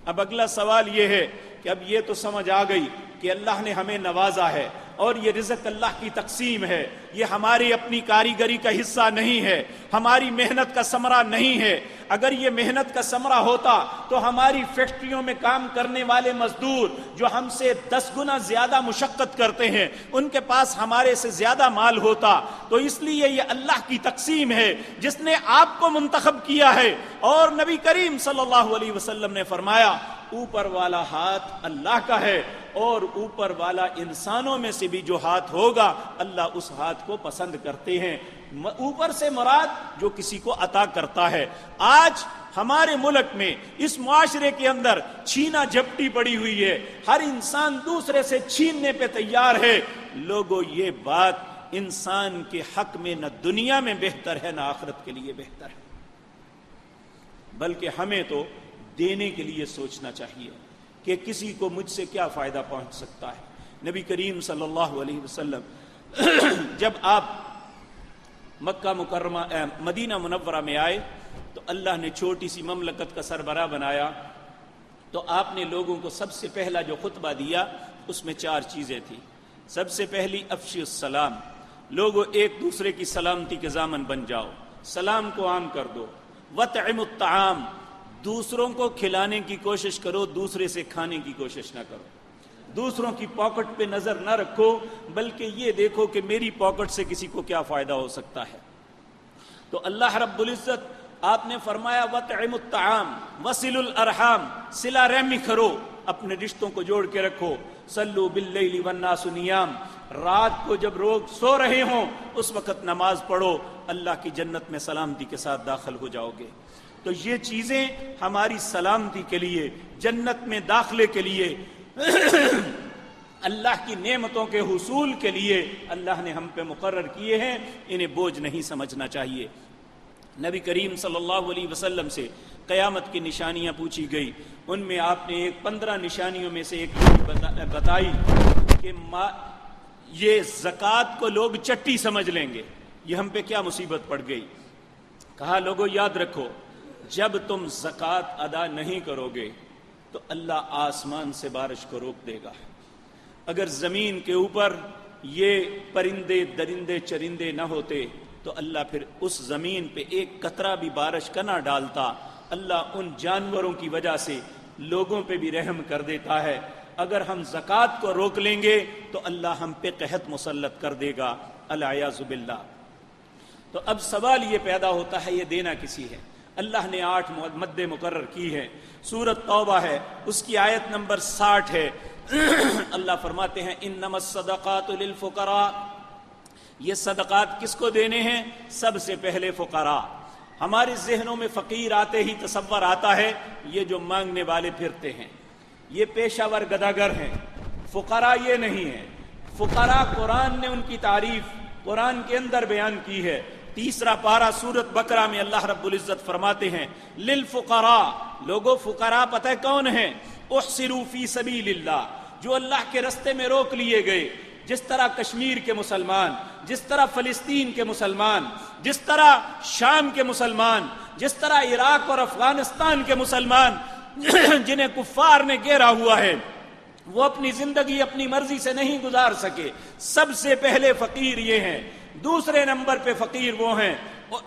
اب اگلا سوال یہ ہے کہ اب یہ تو سمجھ آ گئی کہ اللہ نے ہمیں نوازا ہے اور یہ رزق اللہ کی تقسیم ہے، یہ ہماری اپنی کاریگری کا حصہ نہیں ہے، ہماری محنت کا ثمرہ نہیں ہے۔ اگر یہ محنت کا ثمرہ ہوتا تو ہماری فیکٹریوں میں کام کرنے والے مزدور جو ہم سے 10 گنا زیادہ مشقت کرتے ہیں، ان کے پاس ہمارے سے زیادہ مال ہوتا۔ تو اس لیے یہ اللہ کی تقسیم ہے جس نے آپ کو منتخب کیا ہے۔ اور نبی کریم صلی اللہ علیہ وسلم نے فرمایا اوپر والا ہاتھ اللہ کا ہے، اور اوپر والا انسانوں میں سے بھی جو ہاتھ ہوگا اللہ اس ہاتھ کو پسند کرتے ہیں۔ اوپر سے مراد جو کسی کو عطا کرتا ہے۔ آج ہمارے ملک میں اس معاشرے کے اندر چھینا جھپٹی پڑی ہوئی ہے، ہر انسان دوسرے سے چھیننے پہ تیار ہے۔ لوگوں یہ بات انسان کے حق میں نہ دنیا میں بہتر ہے نہ آخرت کے لیے بہتر ہے، بلکہ ہمیں تو دینے کے لیے سوچنا چاہیے کہ کسی کو مجھ سے کیا فائدہ پہنچ سکتا ہے۔ نبی کریم صلی اللہ علیہ وسلم جب آپ مکہ مکرمہ مدینہ منورہ میں آئے تو اللہ نے چھوٹی سی مملکت کا سربراہ بنایا، تو آپ نے لوگوں کو سب سے پہلا جو خطبہ دیا اس میں 4 چیزیں تھیں۔ سب سے پہلی افشی السلام، لوگوں ایک دوسرے کی سلامتی کے ضامن بن جاؤ، سلام کو عام کر دو۔ وطعم الطعام، دوسروں کو کھلانے کی کوشش کرو، دوسرے سے کھانے کی کوشش نہ کرو۔ دوسروں کی پاکٹ پہ نظر نہ رکھو، بلکہ یہ دیکھو کہ میری پاکٹ سے کسی کو کیا فائدہ ہو سکتا ہے۔ تو اللہ رب العزت آپ نے فرمایا وطعم الطعام وصل الارحام، صلہ رحمی کرو، اپنے رشتوں کو جوڑ کے رکھو۔ صلو باللیل والناس نیام، رات کو جب لوگ سو رہے ہوں اس وقت نماز پڑھو، اللہ کی جنت میں سلامتی کے ساتھ داخل ہو جاؤ گے۔ تو یہ چیزیں ہماری سلامتی کے لیے، جنت میں داخلے کے لیے، اللہ کی نعمتوں کے حصول کے لیے اللہ نے ہم پہ مقرر کیے ہیں، انہیں بوجھ نہیں سمجھنا چاہیے۔ نبی کریم صلی اللہ علیہ وسلم سے قیامت کی نشانیاں پوچھی گئی، ان میں آپ نے 15 نشانیوں میں سے ایک بتائی کہ یہ زکوٰۃ کو لوگ چٹی سمجھ لیں گے، یہ ہم پہ کیا مصیبت پڑ گئی۔ کہا لوگوں یاد رکھو، جب تم زکوٰۃ ادا نہیں کرو گے تو اللہ آسمان سے بارش کو روک دے گا۔ اگر زمین کے اوپر یہ پرندے درندے چرندے نہ ہوتے تو اللہ پھر اس زمین پہ ایک قطرہ بھی بارش کا نہ ڈالتا۔ اللہ ان جانوروں کی وجہ سے لوگوں پہ بھی رحم کر دیتا ہے۔ اگر ہم زکوٰۃ کو روک لیں گے تو اللہ ہم پہ قحط مسلط کر دے گا، العیاذ باللہ۔ تو اب سوال یہ پیدا ہوتا ہے یہ دینا کسی ہے؟ اللہ نے 8 مدیں مقرر کی ہیں۔ سورۃ توبہ ہے، اس کی آیت نمبر 60 ہے۔ اللہ فرماتے ہیں انما الصدقات للفقراء، یہ صدقات کس کو دینے ہیں؟ سب سے پہلے فقراء۔ ہمارے ذہنوں میں فقیر آتے ہی تصور آتا ہے یہ جو مانگنے والے پھرتے ہیں، یہ پیشہ ور گداگر ہیں۔ فقراء یہ نہیں ہے، فقراء قرآن نے ان کی تعریف قرآن کے اندر بیان کی ہے۔ 3 پارہ سورۃ بقرہ میں اللہ رب العزت فرماتے ہیں للفقراء، لوگوں فقراء پتہ ہے کون ہیں؟ احصروا فی سبیل اللہ، جو اللہ کے رستے میں روک لیے گئے، جس طرح کشمیر کے مسلمان، جس طرح فلسطین کے مسلمان، جس طرح شام کے مسلمان، جس طرح عراق اور افغانستان کے مسلمان جنہیں کفار نے گھیرا ہوا ہے، وہ اپنی زندگی اپنی مرضی سے نہیں گزار سکے۔ سب سے پہلے فقیر یہ ہیں۔ دوسرے نمبر پہ فقیر وہ ہیں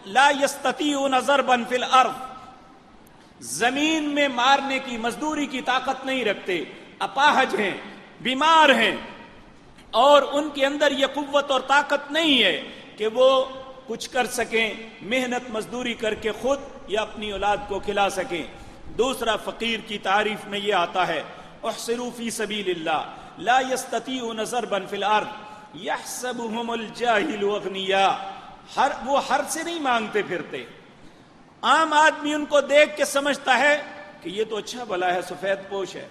لا یستطیعون ضربا فی الارض، زمین میں مارنے کی مزدوری کی طاقت نہیں رکھتے، اپاہج ہیں، بیمار ہیں، اور ان کے اندر یہ قوت اور طاقت نہیں ہے کہ وہ کچھ کر سکیں، محنت مزدوری کر کے خود یا اپنی اولاد کو کھلا سکیں۔ دوسرا فقیر کی تعریف میں یہ آتا ہے احصروا فی سبیل اللہ لا یستطیعون ضربا فی الارض یحسبهم الجاہل اغنیاء، وہ ہر سے نہیں مانگتے پھرتے۔ عام آدمی ان کو دیکھ کے سمجھتا ہے کہ یہ تو اچھا بھلا ہے، سفید پوش ہے۔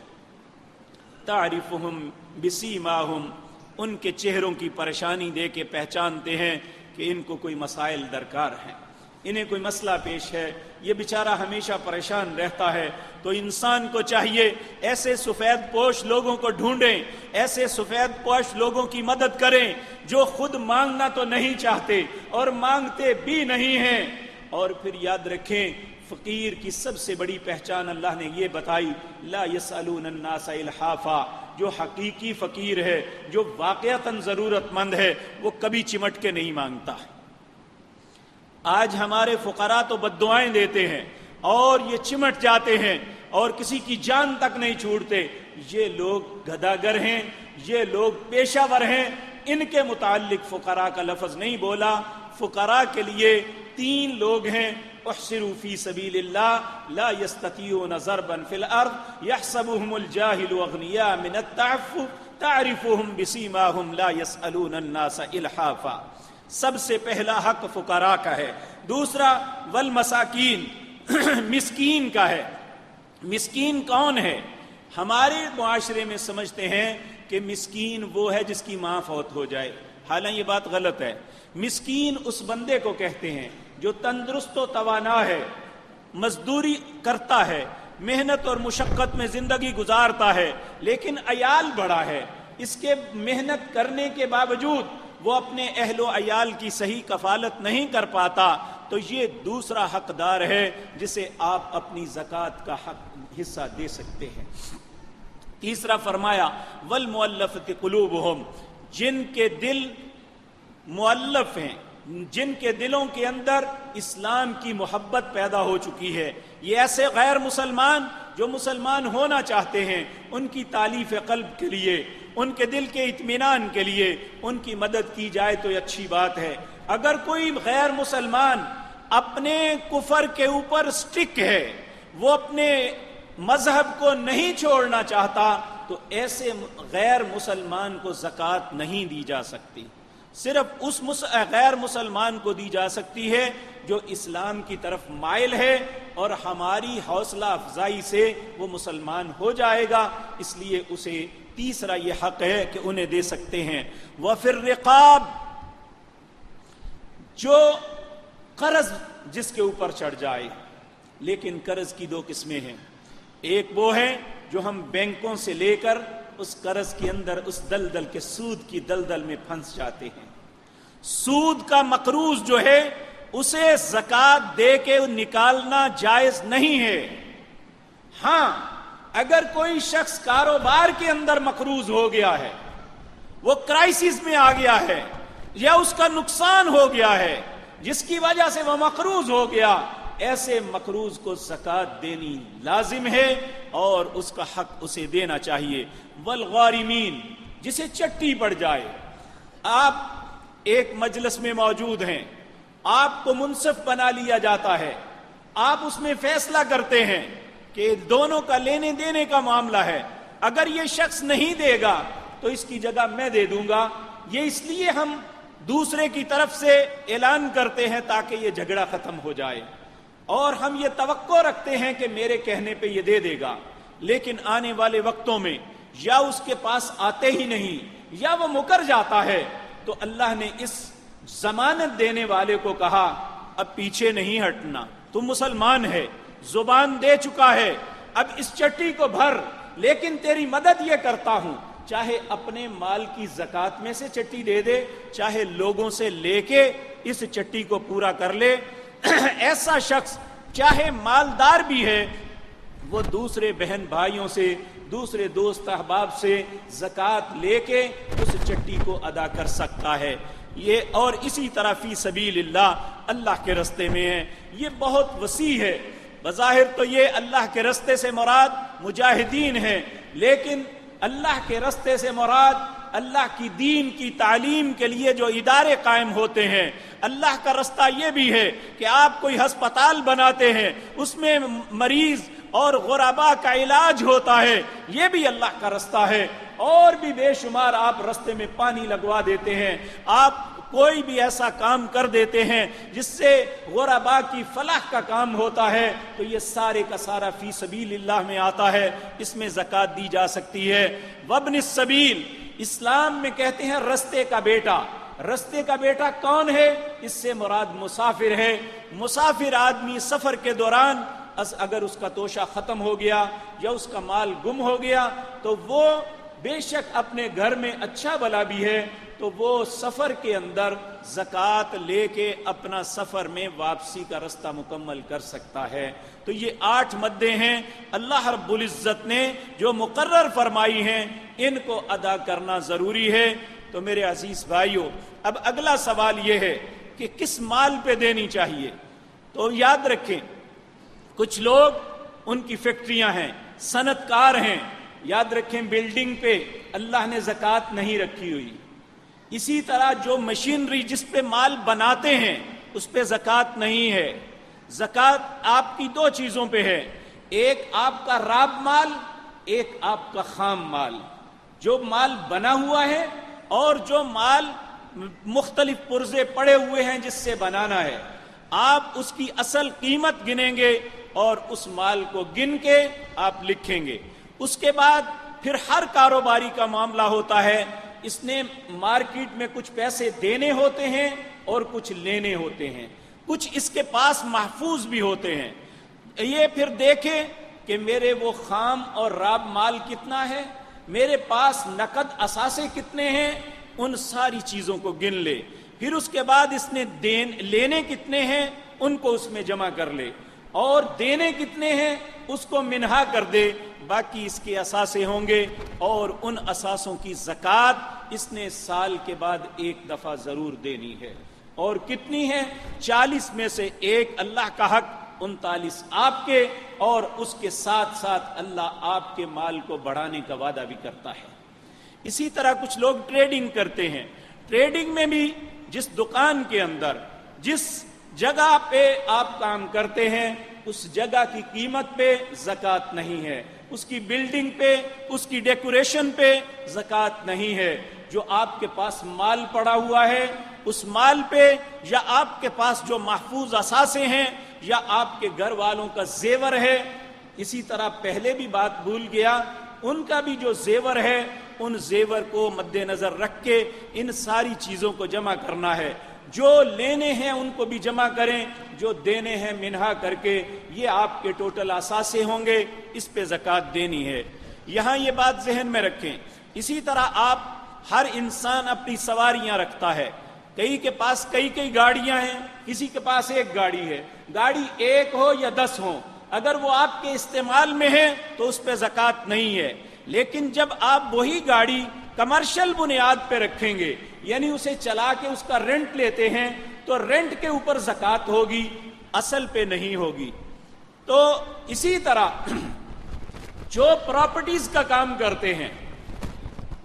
تعرفهم بسیماہم، ان کے چہروں کی پریشانی دے کے پہچانتے ہیں کہ ان کو کوئی مسائل درکار ہیں، انہیں کوئی مسئلہ پیش ہے، یہ بیچارہ ہمیشہ پریشان رہتا ہے۔ تو انسان کو چاہیے ایسے سفید پوش لوگوں کو ڈھونڈیں، ایسے سفید پوش لوگوں کی مدد کریں جو خود مانگنا تو نہیں چاہتے اور مانگتے بھی نہیں ہیں۔ اور پھر یاد رکھیں فقیر کی سب سے بڑی پہچان اللہ نے یہ بتائی، لا یسألون الناس الحافا، جو حقیقی فقیر ہے، جو واقعتاً ضرورت مند ہے، وہ کبھی چمٹ کے نہیں مانگتا۔ آج ہمارے فقراء تو بد دعائیں دیتے ہیں اور یہ چمٹ جاتے ہیں اور کسی کی جان تک نہیں چھوڑتے۔ یہ لوگ گداگر ہیں، یہ لوگ پیشہ ور ہیں، ان کے متعلق فقراء کا لفظ نہیں بولا۔ فقراء کے لیے 3 لوگ ہیں، احصروا فی سبیل اللہ لا یستطیعون ضربا فی الارض یحسبهم الجاہل اغنیاء من التعفف تعرفهم بسیماهم لا یسألون الناس الحافا۔ سب سے پہلا حق فقراء کا ہے۔ دوسرا والمساکین، مسکین کا ہے۔ مسکین کون ہے؟ ہمارے معاشرے میں سمجھتے ہیں کہ مسکین وہ ہے جس کی ماں فوت ہو جائے، حالانکہ یہ بات غلط ہے۔ مسکین اس بندے کو کہتے ہیں جو تندرست و توانا ہے، مزدوری کرتا ہے، محنت اور مشقت میں زندگی گزارتا ہے، لیکن عیال بڑا ہے، اس کے محنت کرنے کے باوجود وہ اپنے اہل و عیال کی صحیح کفالت نہیں کر پاتا، تو یہ دوسرا حقدار ہے جسے آپ اپنی زکوٰۃ کا حصہ دے سکتے ہیں۔ تیسرا فرمایا والمؤلفۃ قلوبہم، جن کے دل مؤلف ہیں، جن کے دلوں کے اندر اسلام کی محبت پیدا ہو چکی ہے۔ یہ ایسے غیر مسلمان جو مسلمان ہونا چاہتے ہیں، ان کی تالیف قلب کے لیے، ان کے دل کے اطمینان کے لیے ان کی مدد کی جائے تو یہ اچھی بات ہے۔ اگر کوئی غیر مسلمان اپنے کفر کے اوپر سٹک ہے، وہ اپنے مذہب کو نہیں چھوڑنا چاہتا، تو ایسے غیر مسلمان کو زکوٰۃ نہیں دی جا سکتی۔ صرف اس غیر مسلمان کو دی جا سکتی ہے جو اسلام کی طرف مائل ہے اور ہماری حوصلہ افزائی سے وہ مسلمان ہو جائے گا، اس لیے اسے تیسرا یہ حق ہے کہ انہیں دے سکتے ہیں۔ وفی الرقاب، جو قرض جس کے اوپر چڑھ جائے، لیکن قرض کی 2 قسمیں ہیں۔ ایک وہ ہے جو ہم بینکوں سے لے کر اس قرض کے اندر اس دلدل کے سود کی دلدل میں پھنس جاتے ہیں۔ سود کا مقروض جو ہے اسے زکوٰۃ دے کے نکالنا جائز نہیں ہے۔ ہاں، اگر کوئی شخص کاروبار کے اندر مقروض ہو گیا ہے، وہ کرائسس میں آ گیا ہے، یا اس کا نقصان ہو گیا ہے جس کی وجہ سے وہ مقروض ہو گیا، ایسے مقروض کو زکوٰۃ دینی لازم ہے اور اس کا حق اسے دینا چاہیے۔ والغارمین، جسے چٹی پڑ جائے، آپ ایک مجلس میں موجود ہیں، آپ کو منصف بنا لیا جاتا ہے، آپ اس میں فیصلہ کرتے ہیں کہ دونوں کا لینے دینے کا معاملہ ہے، اگر یہ شخص نہیں دے گا تو اس کی جگہ میں دے دوں گا، یہ اس لیے ہم دوسرے کی طرف سے اعلان کرتے ہیں تاکہ یہ جھگڑا ختم ہو جائے، اور ہم یہ توقع رکھتے ہیں کہ میرے کہنے پہ یہ دے دے گا، لیکن آنے والے وقتوں میں یا اس کے پاس آتے ہی نہیں یا وہ مکر جاتا ہے، تو اللہ نے اس ضمانت دینے والے کو کہا اب پیچھے نہیں ہٹنا، تم مسلمان ہے، زبان دے چکا ہے، اب اس چٹی کو بھر، لیکن تیری مدد یہ کرتا ہوں، چاہے اپنے مال کی زکوٰۃ میں سے چٹی دے دے، چاہے لوگوں سے لے کے اس چٹی کو پورا کر لے۔ ایسا شخص چاہے مالدار بھی ہے، وہ دوسرے بہن بھائیوں سے، دوسرے دوست احباب سے زکوٰۃ لے کے اس چٹی کو ادا کر سکتا ہے۔ یہ اور اسی طرح فی سبیل اللہ کے رستے میں ہے، یہ بہت وسیع ہے۔ بظاہر تو یہ اللہ کے رستے سے مراد مجاہدین ہیں، لیکن اللہ کے رستے سے مراد اللہ کی دین کی تعلیم کے لیے جو ادارے قائم ہوتے ہیں۔ اللہ کا رستہ یہ بھی ہے کہ آپ کوئی ہسپتال بناتے ہیں، اس میں مریض اور غربا کا علاج ہوتا ہے، یہ بھی اللہ کا رستہ ہے۔ اور بھی بے شمار آپ رستے میں پانی لگوا دیتے ہیں، آپ کوئی بھی ایسا کام کر دیتے ہیں جس سے غربا کی فلاح کا کام ہوتا ہے، تو یہ سارے کا سارا فی سبیل اللہ میں آتا ہے، اس میں زکوٰۃ دی جا سکتی ہے۔ وابن السبیل، اسلام میں کہتے ہیں رستے کا بیٹا۔ رستے کا بیٹا کون ہے؟ اس سے مراد مسافر ہے۔ مسافر آدمی سفر کے دوران اگر اس کا توشہ ختم ہو گیا یا اس کا مال گم ہو گیا، تو وہ بے شک اپنے گھر میں اچھا بھلا بھی ہے، تو تو وہ سفر کے اندر زکوٰۃ لے کے اپنا سفر میں واپسی کا رستہ مکمل کر سکتا ہے۔ تو یہ 8 مدیں ہیں اللہ رب العزت نے جو مقرر فرمائی ہیں، ان کو ادا کرنا ضروری ہے۔ تو میرے عزیز بھائیوں، اب اگلا سوال یہ ہے کہ کس مال پہ دینی چاہیے؟ تو یاد رکھیں، کچھ لوگ ان کی فیکٹریاں ہیں، صنعت کار ہیں، یاد رکھیں بلڈنگ پہ اللہ نے زکوٰۃ نہیں رکھی ہوئی۔ اسی طرح جو مشینری جس پہ مال بناتے ہیں اس پہ زکوٰۃ نہیں ہے۔ زکوٰۃ آپ کی 2 چیزوں پہ ہے، ایک آپ کا راب مال، ایک آپ کا خام مال، جو مال بنا ہوا ہے اور جو مال مختلف پرزے پڑے ہوئے ہیں جس سے بنانا ہے۔ آپ اس کی اصل قیمت گنیں گے اور اس مال کو گن کے آپ لکھیں گے۔ اس کے بعد پھر ہر کاروباری کا معاملہ ہوتا ہے، اس نے مارکیٹ میں کچھ پیسے دینے ہوتے ہیں اور کچھ لینے ہوتے ہیں، کچھ اس کے پاس محفوظ بھی ہوتے ہیں۔ یہ پھر دیکھیں کہ میرے وہ خام اور راب مال کتنا ہے، میرے پاس نقد اثاثے کتنے ہیں، ان ساری چیزوں کو گن لے۔ پھر اس کے بعد اس نے لینے کتنے ہیں ان کو اس میں جمع کر لے، اور دینے کتنے ہیں اس کو منہا کر دے، باقی اس کے اثاثے ہوں گے، اور ان اثاثوں کی زکوٰۃ اس نے سال کے بعد 1 دفعہ ضرور دینی ہے۔ اور کتنی ہے؟ 40 میں سے 1 اللہ کا حق، 39 آپ کے، اور اس کے ساتھ ساتھ اللہ آپ کے مال کو بڑھانے کا وعدہ بھی کرتا ہے۔ اسی طرح کچھ لوگ ٹریڈنگ کرتے ہیں، ٹریڈنگ میں بھی جس دکان کے اندر جس جگہ پہ آپ کام کرتے ہیں اس جگہ کی قیمت پہ زکوٰۃ نہیں ہے، اس کی بلڈنگ پہ، اس کی ڈیکوریشن پہ زکوٰۃ نہیں ہے۔ جو آپ کے پاس مال پڑا ہوا ہے اس مال پہ، یا آپ کے پاس جو محفوظ اثاثے ہیں، یا آپ کے گھر والوں کا زیور ہے، اسی طرح پہلے بھی بات بھول گیا، ان کا بھی جو زیور ہے ان زیور کو مد نظر رکھ کے ان ساری چیزوں کو جمع کرنا ہے۔ جو لینے ہیں ان کو بھی جمع کریں، جو دینے ہیں منہا کر کے، یہ آپ کے ٹوٹل اثاثے ہوں گے، اس پہ زکوٰۃ دینی ہے۔ یہاں یہ بات ذہن میں رکھیں۔ اسی طرح ہر انسان اپنی سواریاں رکھتا ہے، کئی کے پاس کئی گاڑیاں ہیں، کسی کے پاس 1 گاڑی ہے، گاڑی 1 ہو یا 10 ہو، اگر وہ آپ کے استعمال میں ہے تو اس پہ زکوٰۃ نہیں ہے۔ لیکن جب آپ وہی گاڑی کمرشل بنیاد پہ رکھیں گے، یعنی اسے چلا کے اس کا رینٹ لیتے ہیں، تو رینٹ کے اوپر زکوٰۃ ہوگی، اصل پہ نہیں ہوگی۔ تو اسی طرح جو پراپرٹیز کا کام کرتے ہیں،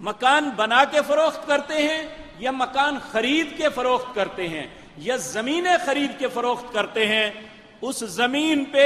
مکان بنا کے فروخت کرتے ہیں یا مکان خرید کے فروخت کرتے ہیں یا زمینیں خرید کے فروخت کرتے ہیں، اس زمین پہ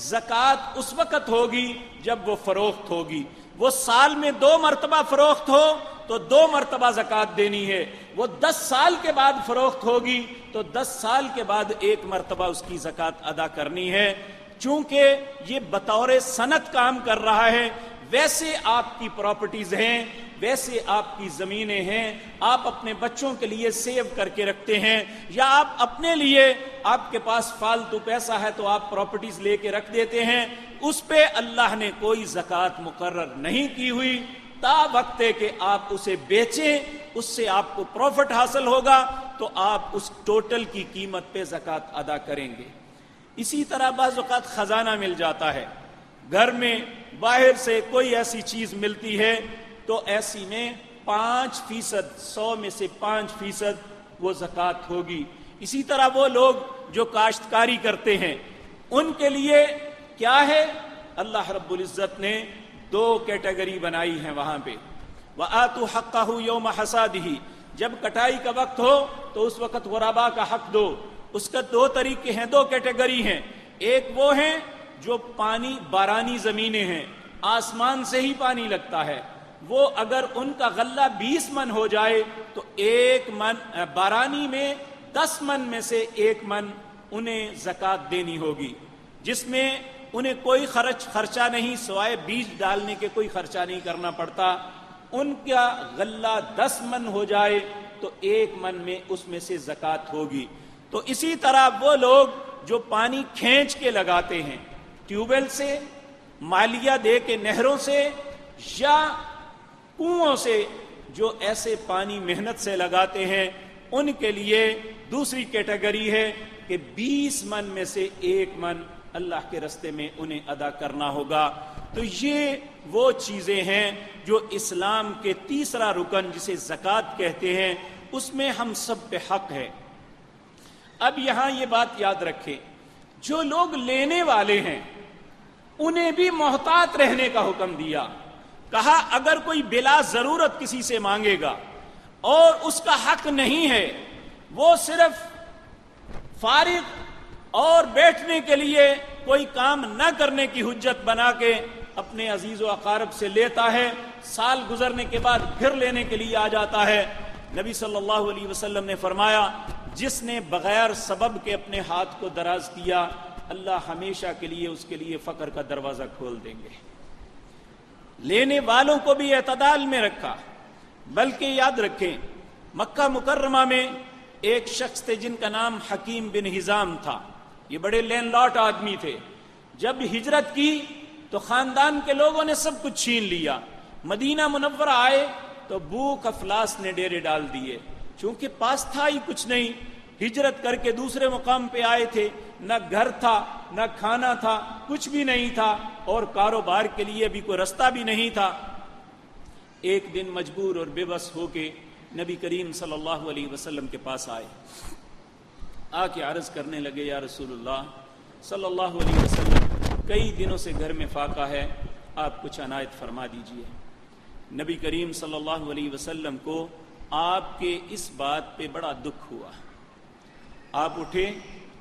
زکوٰۃ اس وقت ہوگی جب وہ فروخت ہوگی۔ وہ سال میں 2 مرتبہ فروخت ہو تو 2 مرتبہ زکوٰۃ دینی ہے، وہ 10 سال کے بعد فروخت ہوگی تو 10 سال کے بعد 1 مرتبہ اس کی زکوٰۃ ادا کرنی ہے۔ چونکہ یہ بطور صنعت کام کر رہا ہے، ویسے آپ کی پراپرٹیز ہیں، ویسے آپ کی زمینیں ہیں، آپ اپنے بچوں کے لیے سیو کر کے رکھتے ہیں، یا آپ اپنے لیے، آپ کے پاس فالتو پیسہ ہے تو آپ پراپرٹیز لے کے رکھ دیتے ہیں، اس پہ اللہ نے کوئی زکوٰۃ مقرر نہیں کی ہوئی، تا وقت ہے کہ آپ اسے بیچیں، اس سے آپ کو پروفٹ حاصل ہوگا تو آپ اس ٹوٹل کی قیمت پہ زکوٰۃ ادا کریں گے۔ اسی طرح بعض اوقات خزانہ مل جاتا ہے، گھر میں باہر سے کوئی ایسی چیز ملتی ہے تو ایسی میں 5%، 100 میں سے 5% وہ زکوٰۃ ہوگی۔ اسی طرح وہ لوگ جو کاشتکاری کرتے ہیں ان کے لیے کیا ہے؟ اللہ رب العزت نے 2 کیٹیگری بنائی ہیں وہاں پہ، وَآتُوا حَقَّهُ يَوْمَ حَصَادِهِ، جب کٹائی کا وقت ہو تو اس وقت غرباء کا حق دو۔ اس کا 2 طریقے ہیں، 2 کیٹیگری ہیں، ایک وہ ہیں جو پانی بارانی زمینیں ہیں، آسمان سے ہی پانی لگتا ہے، وہ اگر ان کا غلہ 20 من ہو جائے تو 1 من بارانی میں 10 من میں سے 1 من انہیں زکوٰۃ دینی ہوگی، جس میں انہیں کوئی خرچہ نہیں، سوائے بیج ڈالنے کے کوئی خرچہ نہیں کرنا پڑتا۔ ان کا غلہ 10 من ہو جائے تو 1 من میں اس میں سے زکوٰۃ ہوگی۔ تو اسی طرح وہ لوگ جو پانی کھینچ کے لگاتے ہیں ٹیوب ویل سے، مالیہ دے کے نہروں سے یا کنوؤں سے، جو ایسے پانی محنت سے لگاتے ہیں ان کے لیے دوسری کیٹیگری ہے کہ 20 من میں سے 1 من اللہ کے راستے میں انہیں ادا کرنا ہوگا۔ تو یہ وہ چیزیں ہیں جو اسلام کے تیسرا رکن جسے زکوٰۃ کہتے ہیں اس میں ہم سب پہ حق ہے۔ اب یہاں یہ بات یاد رکھیں، جو لوگ لینے والے ہیں انہیں بھی محتاط رہنے کا حکم دیا، کہا اگر کوئی بلا ضرورت کسی سے مانگے گا اور اس کا حق نہیں ہے، وہ صرف فارغ اور بیٹھنے کے لیے کوئی کام نہ کرنے کی حجت بنا کے اپنے عزیز و اقارب سے لیتا ہے، سال گزرنے کے بعد پھر لینے کے لیے آ جاتا ہے، نبی صلی اللہ علیہ وسلم نے فرمایا جس نے بغیر سبب کے اپنے ہاتھ کو دراز کیا اللہ ہمیشہ کے لیے اس کے لیے فقر کا دروازہ کھول دیں گے۔ لینے والوں کو بھی اعتدال میں رکھا، بلکہ یاد رکھیں مکہ مکرمہ میں ایک شخص تھے جن کا نام حکیم بن حزام تھا، یہ بڑے لینڈ لاٹ آدمی تھے۔ جب ہجرت کی تو خاندان کے لوگوں نے سب کچھ چھین لیا، مدینہ منورہ آئے تو بھوک افلاس نے ڈیرے ڈال دیے، چونکہ پاس تھا ہی کچھ نہیں، ہجرت کر کے دوسرے مقام پہ آئے تھے، نہ گھر تھا نہ کھانا تھا، کچھ بھی نہیں تھا، اور کاروبار کے لیے بھی کوئی رستہ بھی نہیں تھا۔ ایک دن مجبور اور بے بس ہو کے نبی کریم صلی اللہ علیہ وسلم کے پاس آئے، آ کے عرض کرنے لگے یا رسول اللہ صلی اللہ علیہ وسلم، کئی دنوں سے گھر میں فاقہ ہے، آپ کچھ عنایت فرما دیجئے۔ نبی کریم صلی اللہ علیہ وسلم کو آپ کے اس بات پہ بڑا دکھ ہوا، آپ اٹھے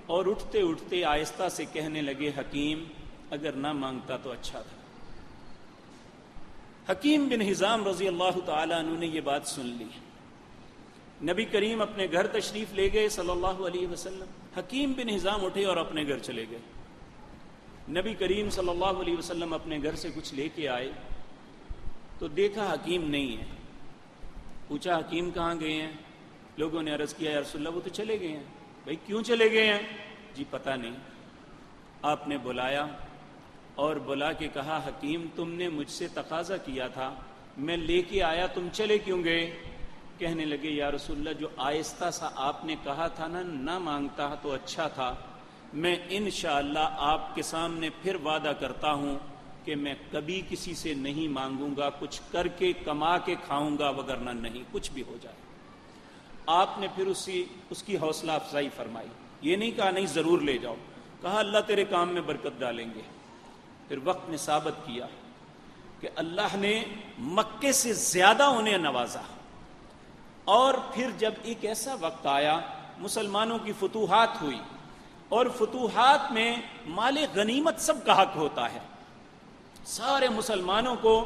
اور اٹھتے اٹھتے آہستہ سے کہنے لگے حکیم اگر نہ مانگتا تو اچھا تھا۔ حکیم بن حزام رضی اللہ تعالیٰ عنہ نے یہ بات سن لی، نبی کریم اپنے گھر تشریف لے گئے صلی اللہ علیہ وسلم، حکیم بن حزام اٹھے اور اپنے گھر چلے گئے۔ نبی کریم صلی اللہ علیہ وسلم اپنے گھر سے کچھ لے کے آئے تو دیکھا حکیم نہیں ہے، پوچھا حکیم کہاں گئے ہیں؟ لوگوں نے عرض کیا یا رسول اللہ وہ تو چلے گئے ہیں۔ بھئی کیوں چلے گئے ہیں؟ جی پتہ نہیں۔ آپ نے بلایا اور بلا کے کہا حکیم تم نے مجھ سے تقاضا کیا تھا، میں لے کے آیا، تم چلے کیوں گئے؟ کہنے لگے یا رسول اللہ جو آہستہ سا آپ نے کہا تھا نہ مانگتا تو اچھا تھا، میں انشاءاللہ آپ کے سامنے پھر وعدہ کرتا ہوں کہ میں کبھی کسی سے نہیں مانگوں گا، کچھ کر کے کما کے کھاؤں گا، وگرنہ نہیں، کچھ بھی ہو جائے۔ آپ نے پھر اس کی حوصلہ افزائی فرمائی، یہ نہیں کہا نہیں ضرور لے جاؤ، کہا اللہ تیرے کام میں برکت ڈالیں گے۔ پھر وقت نے ثابت کیا کہ اللہ نے مکے سے زیادہ انہیں نوازا، اور پھر جب ایک ایسا وقت آیا مسلمانوں کی فتوحات ہوئی، اور فتوحات میں مال غنیمت سب کا حق ہوتا ہے، سارے مسلمانوں کو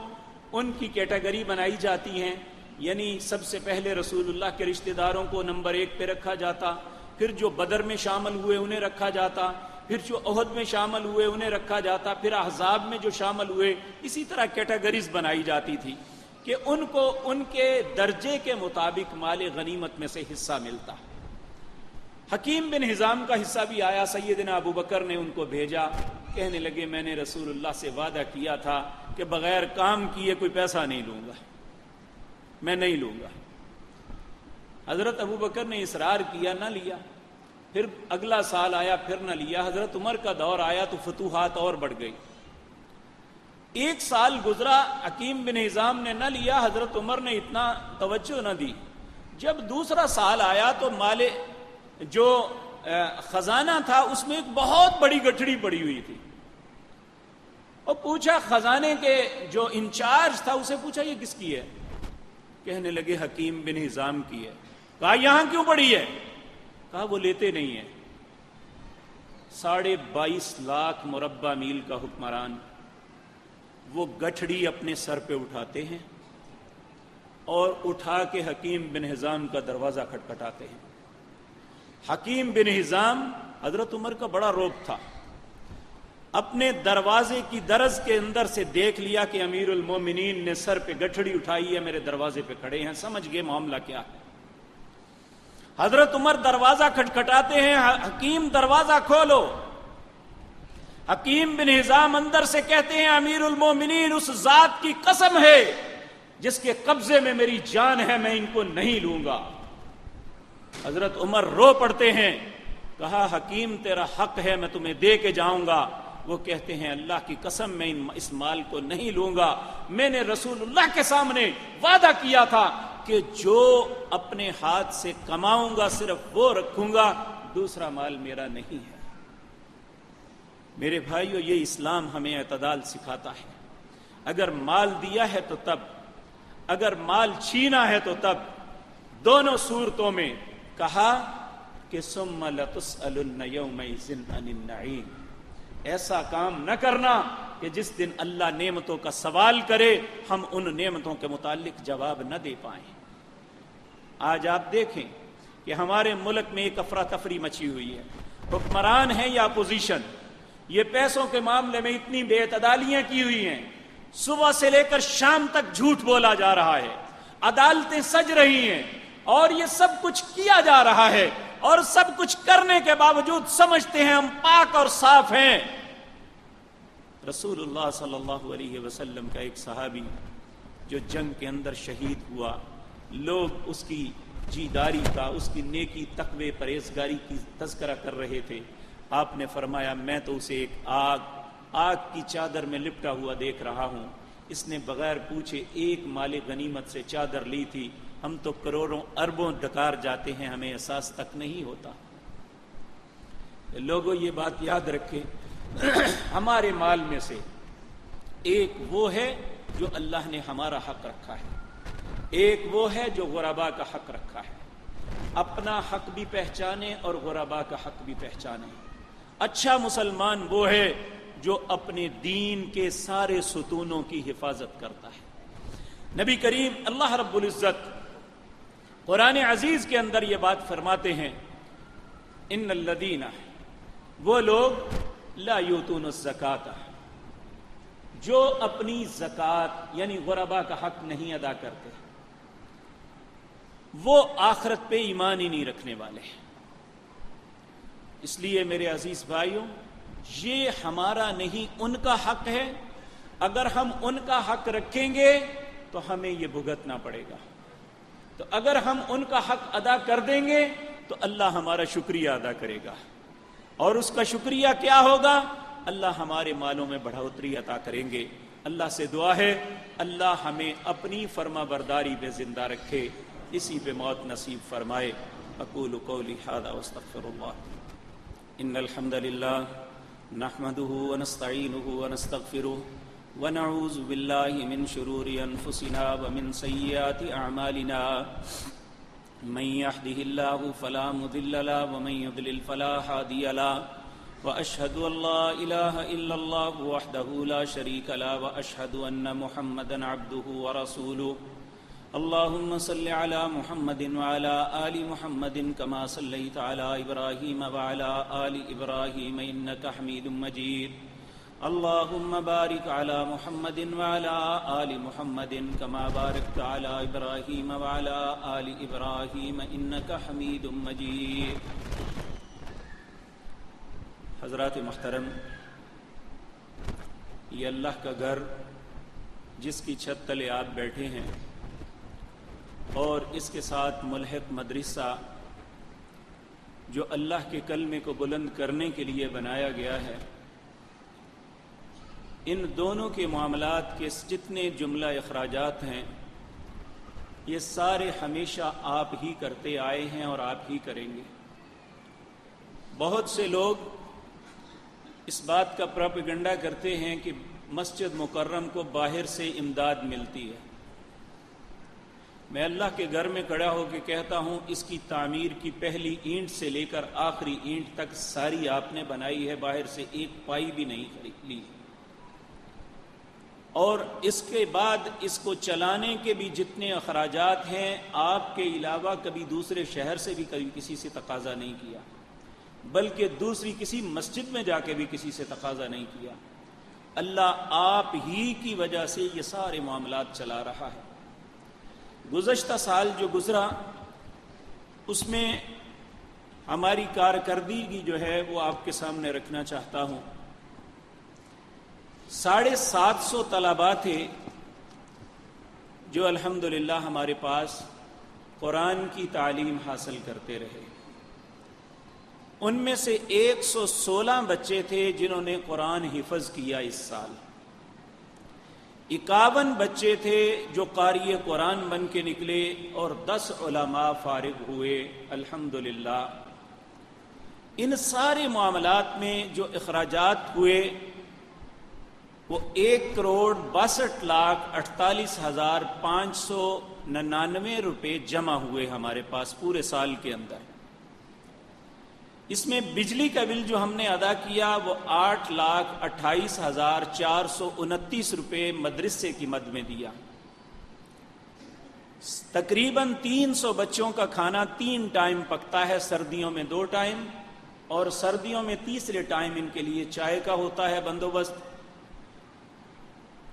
ان کی کیٹیگری بنائی جاتی ہیں، یعنی سب سے پہلے رسول اللہ کے رشتہ داروں کو نمبر 1 پہ رکھا جاتا، پھر جو بدر میں شامل ہوئے انہیں رکھا جاتا، پھر جو احد میں شامل ہوئے انہیں رکھا جاتا، پھر احزاب میں جو شامل ہوئے، اسی طرح کیٹیگریز بنائی جاتی تھی کہ ان کو ان کے درجے کے مطابق مال غنیمت میں سے حصہ ملتا۔ حکیم بن حزام کا حصہ بھی آیا، سیدنا ابو بکر نے ان کو بھیجا، کہنے لگے میں نے رسول اللہ سے وعدہ کیا تھا کہ بغیر کام کیے کوئی پیسہ نہیں لوں گا، میں نہیں لوں گا۔ حضرت ابو بکر نے اصرار کیا، نہ لیا، پھر اگلا سال آیا پھر نہ لیا، حضرت عمر کا دور آیا تو فتوحات اور بڑھ گئی، 1 سال گزرا، حکیم بن حزام نے نہ لیا، حضرت عمر نے اتنا توجہ نہ دی۔ جب دوسرا سال آیا تو مال جو خزانہ تھا اس میں ایک بہت بڑی گٹھڑی پڑی ہوئی تھی، اور پوچھا خزانے کے جو انچارج تھا اسے پوچھا یہ کس کی ہے؟ کہنے لگے حکیم بن حزام کی ہے۔ کہا یہاں کیوں پڑی ہے؟ کہا وہ لیتے نہیں ہیں۔ 22.5 لاکھ مربع میل کا حکمران وہ گٹھڑی اپنے سر پہ اٹھاتے ہیں اور اٹھا کے حکیم بن حزام کا دروازہ کھٹکھٹاتے ہیں۔ حکیم بن حزام حضرت عمر کا بڑا رعب تھا، اپنے دروازے کی درز کے اندر سے دیکھ لیا کہ امیر المومنین نے سر پہ گٹھڑی اٹھائی ہے، میرے دروازے پہ کھڑے ہیں، سمجھ گئے معاملہ کیا ہے۔ حضرت عمر دروازہ کھٹکھٹاتے ہیں، حکیم دروازہ کھولو۔ حکیم بن حزام اندر سے کہتے ہیں امیر المومنین اس ذات کی قسم ہے جس کے قبضے میں میری جان ہے میں ان کو نہیں لوں گا۔ حضرت عمر رو پڑتے ہیں، کہا حکیم تیرا حق ہے، میں تمہیں دے کے جاؤں گا۔ وہ کہتے ہیں اللہ کی قسم میں اس مال کو نہیں لوں گا، میں نے رسول اللہ کے سامنے وعدہ کیا تھا کہ جو اپنے ہاتھ سے کماؤں گا صرف وہ رکھوں گا، دوسرا مال میرا نہیں ہے۔ میرے بھائیو، یہ اسلام ہمیں اعتدال سکھاتا ہے۔ اگر مال دیا ہے تو تب، اگر مال چھینا ہے تو تب۔ دونوں صورتوں میں کہا کہ ثم لتسألن یومئذ عن النعیم، ایسا کام نہ کرنا کہ جس دن اللہ نعمتوں کا سوال کرے ہم ان نعمتوں کے متعلق جواب نہ دے پائیں۔ آج آپ دیکھیں کہ ہمارے ملک میں ایک افراتفری مچی ہوئی ہے، حکمران ہیں یا اپوزیشن، یہ پیسوں کے معاملے میں اتنی بے اعتدالیاں کی ہوئی ہیں، صبح سے لے کر شام تک جھوٹ بولا جا رہا ہے، عدالتیں سج رہی ہیں، اور یہ سب کچھ کیا جا رہا ہے، اور سب کچھ کرنے کے باوجود سمجھتے ہیں ہم پاک اور صاف ہیں۔ رسول اللہ صلی اللہ علیہ وسلم کا ایک صحابی جو جنگ کے اندر شہید ہوا، لوگ اس کی جیداری کا، اس کی نیکی، تقوی، پرہیزگاری کی تذکرہ کر رہے تھے۔ آپ نے فرمایا میں تو اسے ایک آگ کی چادر میں لپٹا ہوا دیکھ رہا ہوں، اس نے بغیر پوچھے ایک مال غنیمت سے چادر لی تھی، ہم تو کروڑوں اربوں ڈکار جاتے ہیں، ہمیں احساس تک نہیں ہوتا۔ لوگوں یہ بات یاد رکھیں، ہمارے مال میں سے ایک وہ ہے جو اللہ نے ہمارا حق رکھا ہے، ایک وہ ہے جو غربا کا حق رکھا ہے۔ اپنا حق بھی پہچانے اور غربا کا حق بھی پہچانے۔ اچھا مسلمان وہ ہے جو اپنے دین کے سارے ستونوں کی حفاظت کرتا ہے۔ نبی کریم اللہ رب العزت قرآن عزیز کے اندر یہ بات فرماتے ہیں، ان الذین، وہ لوگ لا یؤتون الزکاۃ، جو اپنی زکوٰۃ یعنی غربا کا حق نہیں ادا کرتے، وہ آخرت پہ ایمان ہی نہیں رکھنے والے۔ اس لیے میرے عزیز بھائیوں، یہ ہمارا نہیں ان کا حق ہے۔ اگر ہم ان کا حق رکھیں گے تو ہمیں یہ بھگتنا پڑے گا، تو اگر ہم ان کا حق ادا کر دیں گے تو اللہ ہمارا شکریہ ادا کرے گا، اور اس کا شکریہ کیا ہوگا؟ اللہ ہمارے مالوں میں بڑھوتری عطا کریں گے۔ اللہ سے دعا ہے اللہ ہمیں اپنی فرما برداری پہ زندہ رکھے، اسی پہ موت نصیب فرمائے۔ اقول قولی ھذا واستغفر اللہ۔ ان الحمد للہ نحمده ونستعینه ونستغفره ونعوذ باللہ من شرور انفسنا ومن سیئات اعمالنا، من يهده الله فلا مضل له ومن يضلل فلا هادي له، واشهد ان لا اله الا الله وحده لا شريك له، واشهد ان محمدا عبده ورسوله۔ اللهم صل على محمد وعلى آل محمد كما صليت على إبراهيم وعلى آل إبراهيم إنك حميد مجيد۔ اللهم بارك على محمد وعلى آل محمد كما باركت على إبراهيم وعلى آل إبراهيم إنك حميد مجيد۔ حضرات محترم، یہ اللہ کا گھر جس کی چھت تلے آپ بیٹھے ہیں، اور اس کے ساتھ ملحق مدرسہ جو اللہ کے کلمے کو بلند کرنے کے لیے بنایا گیا ہے، ان دونوں کے معاملات کے جتنے جملہ اخراجات ہیں یہ سارے ہمیشہ آپ ہی کرتے آئے ہیں اور آپ ہی کریں گے۔ بہت سے لوگ اس بات کا پروپیگنڈا کرتے ہیں کہ مسجد مکرم کو باہر سے امداد ملتی ہے۔ میں اللہ کے گھر میں کھڑا ہو کے کہتا ہوں اس کی تعمیر کی پہلی اینٹ سے لے کر آخری اینٹ تک ساری آپ نے بنائی ہے، باہر سے ایک پائی بھی نہیں لی، اور اس کے بعد اس کو چلانے کے بھی جتنے اخراجات ہیں آپ کے علاوہ کبھی دوسرے شہر سے بھی کبھی کسی سے تقاضا نہیں کیا، بلکہ دوسری کسی مسجد میں جا کے بھی کسی سے تقاضا نہیں کیا۔ اللہ آپ ہی کی وجہ سے یہ سارے معاملات چلا رہا ہے۔ گزشتہ سال جو گزرا اس میں ہماری کارکردگی جو ہے وہ آپ کے سامنے رکھنا چاہتا ہوں۔ 750 طلباء تھے جو الحمدللہ ہمارے پاس قرآن کی تعلیم حاصل کرتے رہے۔ ان میں سے 116 بچے تھے جنہوں نے قرآن حفظ کیا اس سال، 51 بچے تھے جو قاری قرآن بن کے نکلے، اور 10 علماء فارغ ہوئے الحمدللہ۔ ان سارے معاملات میں جو اخراجات ہوئے وہ 1,62,48,599 روپے جمع ہوئے ہمارے پاس پورے سال کے اندر۔ اس میں بجلی کا بل جو ہم نے ادا کیا وہ 8,28,429 روپے مدرسے کی مد میں دیا۔ تقریباً 300 بچوں کا کھانا 3 ٹائم پکتا ہے، سردیوں میں 2 ٹائم، اور سردیوں میں تیسرے ٹائم ان کے لیے چائے کا ہوتا ہے بندوبست۔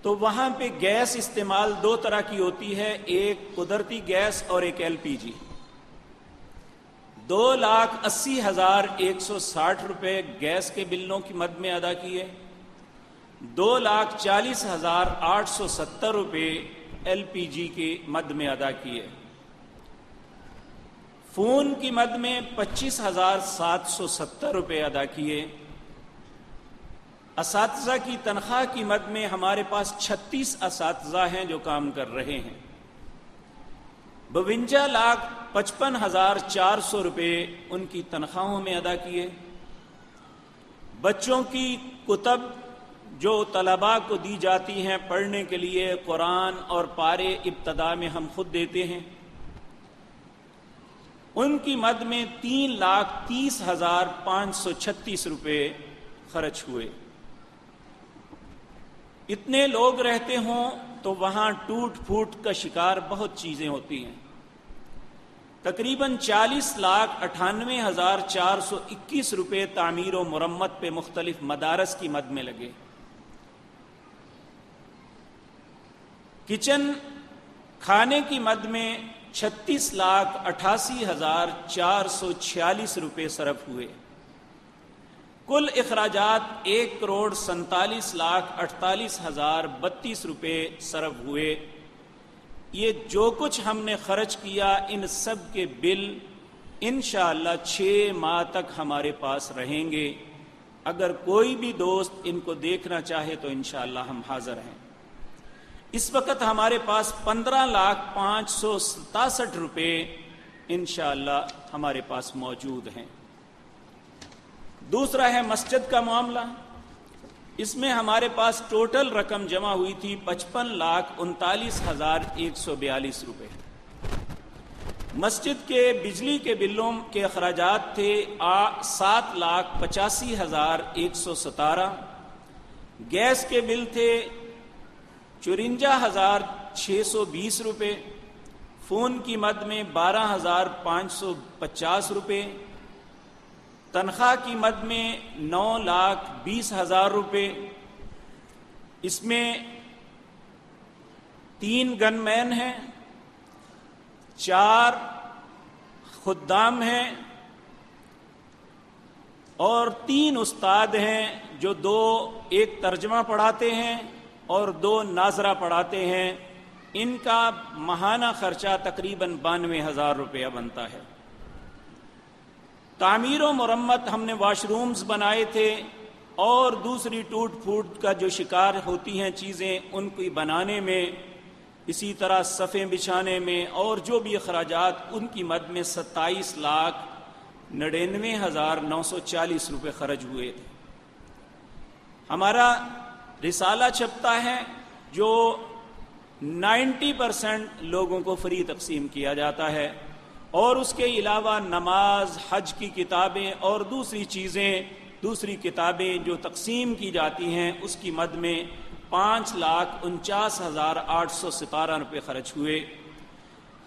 تو وہاں پہ گیس استعمال 2 طرح کی ہوتی ہے، ایک قدرتی گیس اور ایک LPG۔ 2,80,160 روپے گیس کے بلوں کی مد میں ادا کیے، 2,40,870 روپے LPG کے مد میں ادا کیے، فون کی مد میں 25,770 روپے ادا کیے۔ اساتذہ کی تنخواہ کی مد میں ہمارے پاس 36 اساتذہ ہیں جو کام کر رہے ہیں، 52,55,400 روپے ان کی تنخواہوں میں ادا کیے۔ بچوں کی کتب جو طلباء کو دی جاتی ہیں پڑھنے کے لیے، قرآن اور پارے ابتدا میں ہم خود دیتے ہیں، ان کی مد میں 3,30,536 روپے خرچ ہوئے۔ اتنے لوگ رہتے ہوں تو وہاں ٹوٹ پھوٹ کا شکار بہت چیزیں ہوتی ہیں۔ تقریباً 40,98,421 روپے تعمیر و مرمت پہ مختلف مدارس کی مد میں لگے۔ کچن کھانے کی مد میں 36,88,446 روپے صرف ہوئے۔ کل اخراجات 1,47,48,032 روپے صرف ہوئے۔ یہ جو کچھ ہم نے خرچ کیا ان سب کے بل انشاءاللہ 6 ماہ تک ہمارے پاس رہیں گے۔ اگر کوئی بھی دوست ان کو دیکھنا چاہے تو انشاءاللہ ہم حاضر ہیں۔ اس وقت ہمارے پاس 15,567 روپے انشاءاللہ ہمارے پاس موجود ہیں۔ دوسرا ہے مسجد کا معاملہ، اس میں ہمارے پاس ٹوٹل رقم جمع ہوئی تھی 55,39,142 روپے۔ مسجد کے بجلی کے بلوں کے اخراجات تھے 7,85,117، گیس کے بل تھے 54,620 روپے، فون کی مد میں 12,550 روپے، تنخواہ کی مد میں 9,20,000 روپے۔ اس میں 3 گن مین ہیں، 4 خدام ہیں، اور 3 استاد ہیں جو 1 ترجمہ پڑھاتے ہیں اور 2 ناظرہ پڑھاتے ہیں۔ ان کا ماہانہ خرچہ تقریباً 92,000 روپیہ بنتا ہے۔ تعمیر و مرمت ہم نے واش رومز بنائے تھے، اور دوسری ٹوٹ پھوٹ کا جو شکار ہوتی ہیں چیزیں ان کو بنانے میں، اسی طرح صفیں بچھانے میں، اور جو بھی اخراجات ان کی مد میں 27,99,940 روپے خرچ ہوئے تھے۔ ہمارا رسالہ چھپتا ہے جو 90% لوگوں کو فری تقسیم کیا جاتا ہے، اور اس کے علاوہ نماز، حج کی کتابیں اور دوسری کتابیں جو تقسیم کی جاتی ہیں اس کی مد میں 5,49,817 روپے خرچ ہوئے۔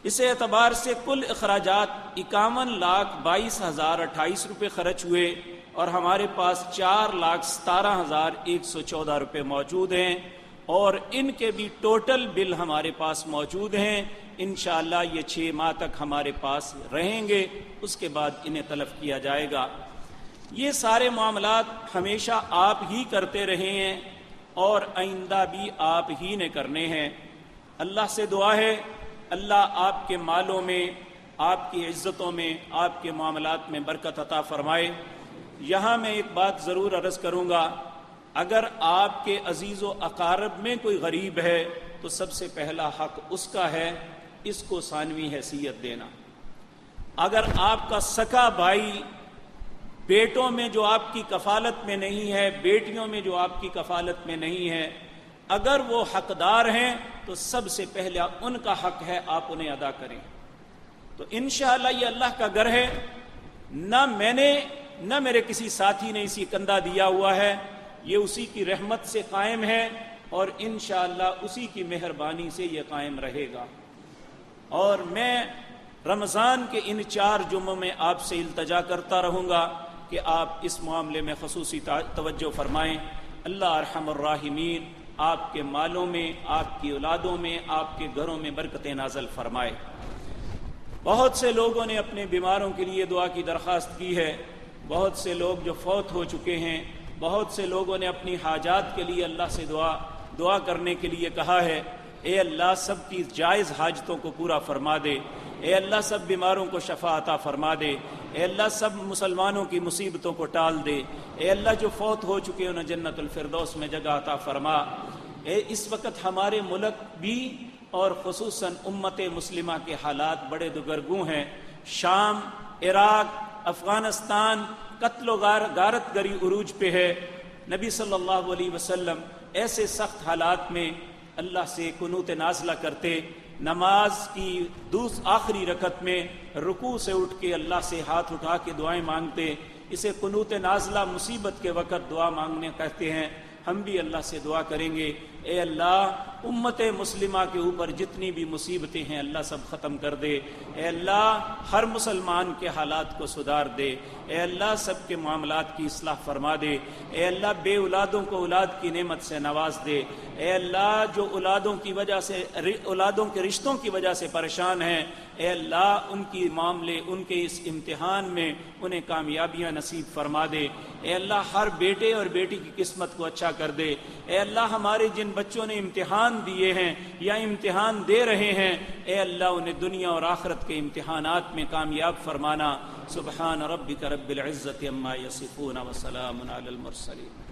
اس اعتبار سے کل اخراجات 51,22,028 روپے خرچ ہوئے، اور ہمارے پاس 4,17,114 روپے موجود ہیں، اور ان کے بھی ٹوٹل بل ہمارے پاس موجود ہیں۔ انشاءاللہ یہ 6 ماہ تک ہمارے پاس رہیں گے، اس کے بعد انہیں تلف کیا جائے گا۔ یہ سارے معاملات ہمیشہ آپ ہی کرتے رہے ہیں اور آئندہ بھی آپ ہی نے کرنے ہیں۔ اللہ سے دعا ہے اللہ آپ کے مالوں میں، آپ کی عزتوں میں، آپ کے معاملات میں برکت عطا فرمائے۔ یہاں میں ایک بات ضرور عرض کروں گا، اگر آپ کے عزیز و اقارب میں کوئی غریب ہے تو سب سے پہلا حق اس کا ہے، اس کو ثانوی حیثیت دینا۔ اگر آپ کا سکا بھائی بیٹوں میں جو آپ کی کفالت میں نہیں ہے، بیٹیوں میں جو آپ کی کفالت میں نہیں ہے، اگر وہ حقدار ہیں تو سب سے پہلے ان کا حق ہے، آپ انہیں ادا کریں۔ تو انشاءاللہ یہ اللہ کا گھر ہے، نہ میں نے نہ میرے کسی ساتھی نے اسی کندھا دیا ہوا ہے، یہ اسی کی رحمت سے قائم ہے اور انشاءاللہ اسی کی مہربانی سے یہ قائم رہے گا۔ اور میں رمضان کے ان 4 جمعوں میں آپ سے التجا کرتا رہوں گا کہ آپ اس معاملے میں خصوصی توجہ فرمائیں۔ اللہ ارحم الراحمین آپ کے مالوں میں، آپ کی اولادوں میں، آپ کے گھروں میں برکتیں نازل فرمائے۔ بہت سے لوگوں نے اپنے بیماروں کے لیے دعا کی درخواست کی ہے، بہت سے لوگ جو فوت ہو چکے ہیں، بہت سے لوگوں نے اپنی حاجات کے لیے اللہ سے دعا کرنے کے لیے کہا ہے۔ اے اللہ سب کی جائز حاجتوں کو پورا فرما دے، اے اللہ سب بیماروں کو شفا عطا فرما دے، اے اللہ سب مسلمانوں کی مصیبتوں کو ٹال دے، اے اللہ جو فوت ہو چکے انہیں جنت الفردوس میں جگہ عطا فرما۔ اس وقت ہمارے ملک بھی اور خصوصاً امت مسلمہ کے حالات بڑے دگرگوں ہیں۔ شام، عراق، افغانستان قتل و غارت گری عروج پہ ہے۔ نبی صلی اللہ علیہ وسلم ایسے سخت حالات میں اللہ سے قنوت نازلہ کرتے، نماز کی آخری رکعت میں رکوع سے اٹھ کے اللہ سے ہاتھ اٹھا کے دعائیں مانگتے، اسے قنوت نازلہ مصیبت کے وقت دعا مانگنے کہتے ہیں۔ ہم بھی اللہ سے دعا کریں گے، اے اللہ امت مسلمہ کے اوپر جتنی بھی مصیبتیں ہیں اللہ سب ختم کر دے، اے اللہ ہر مسلمان کے حالات کو سدھار دے، اے اللہ سب کے معاملات کی اصلاح فرما دے، اے اللہ بے اولادوں کو اولاد کی نعمت سے نواز دے، اے اللہ جو اولادوں کے رشتوں کی وجہ سے پریشان ہیں، اے اللہ ان کی معاملے، ان کے اس امتحان میں انہیں کامیابیاں نصیب فرما دے، اے اللہ ہر بیٹے اور بیٹی کی قسمت کو اچھا کر دے، اے اللہ ہمارے جن بچوں نے امتحان دیے ہیں یا امتحان دے رہے ہیں، اے اللہ انہیں دنیا اور آخرت کے امتحانات میں کامیاب فرمانا۔ سبحان ربک رب العزت عما یصفون وسلام علی المرسلین۔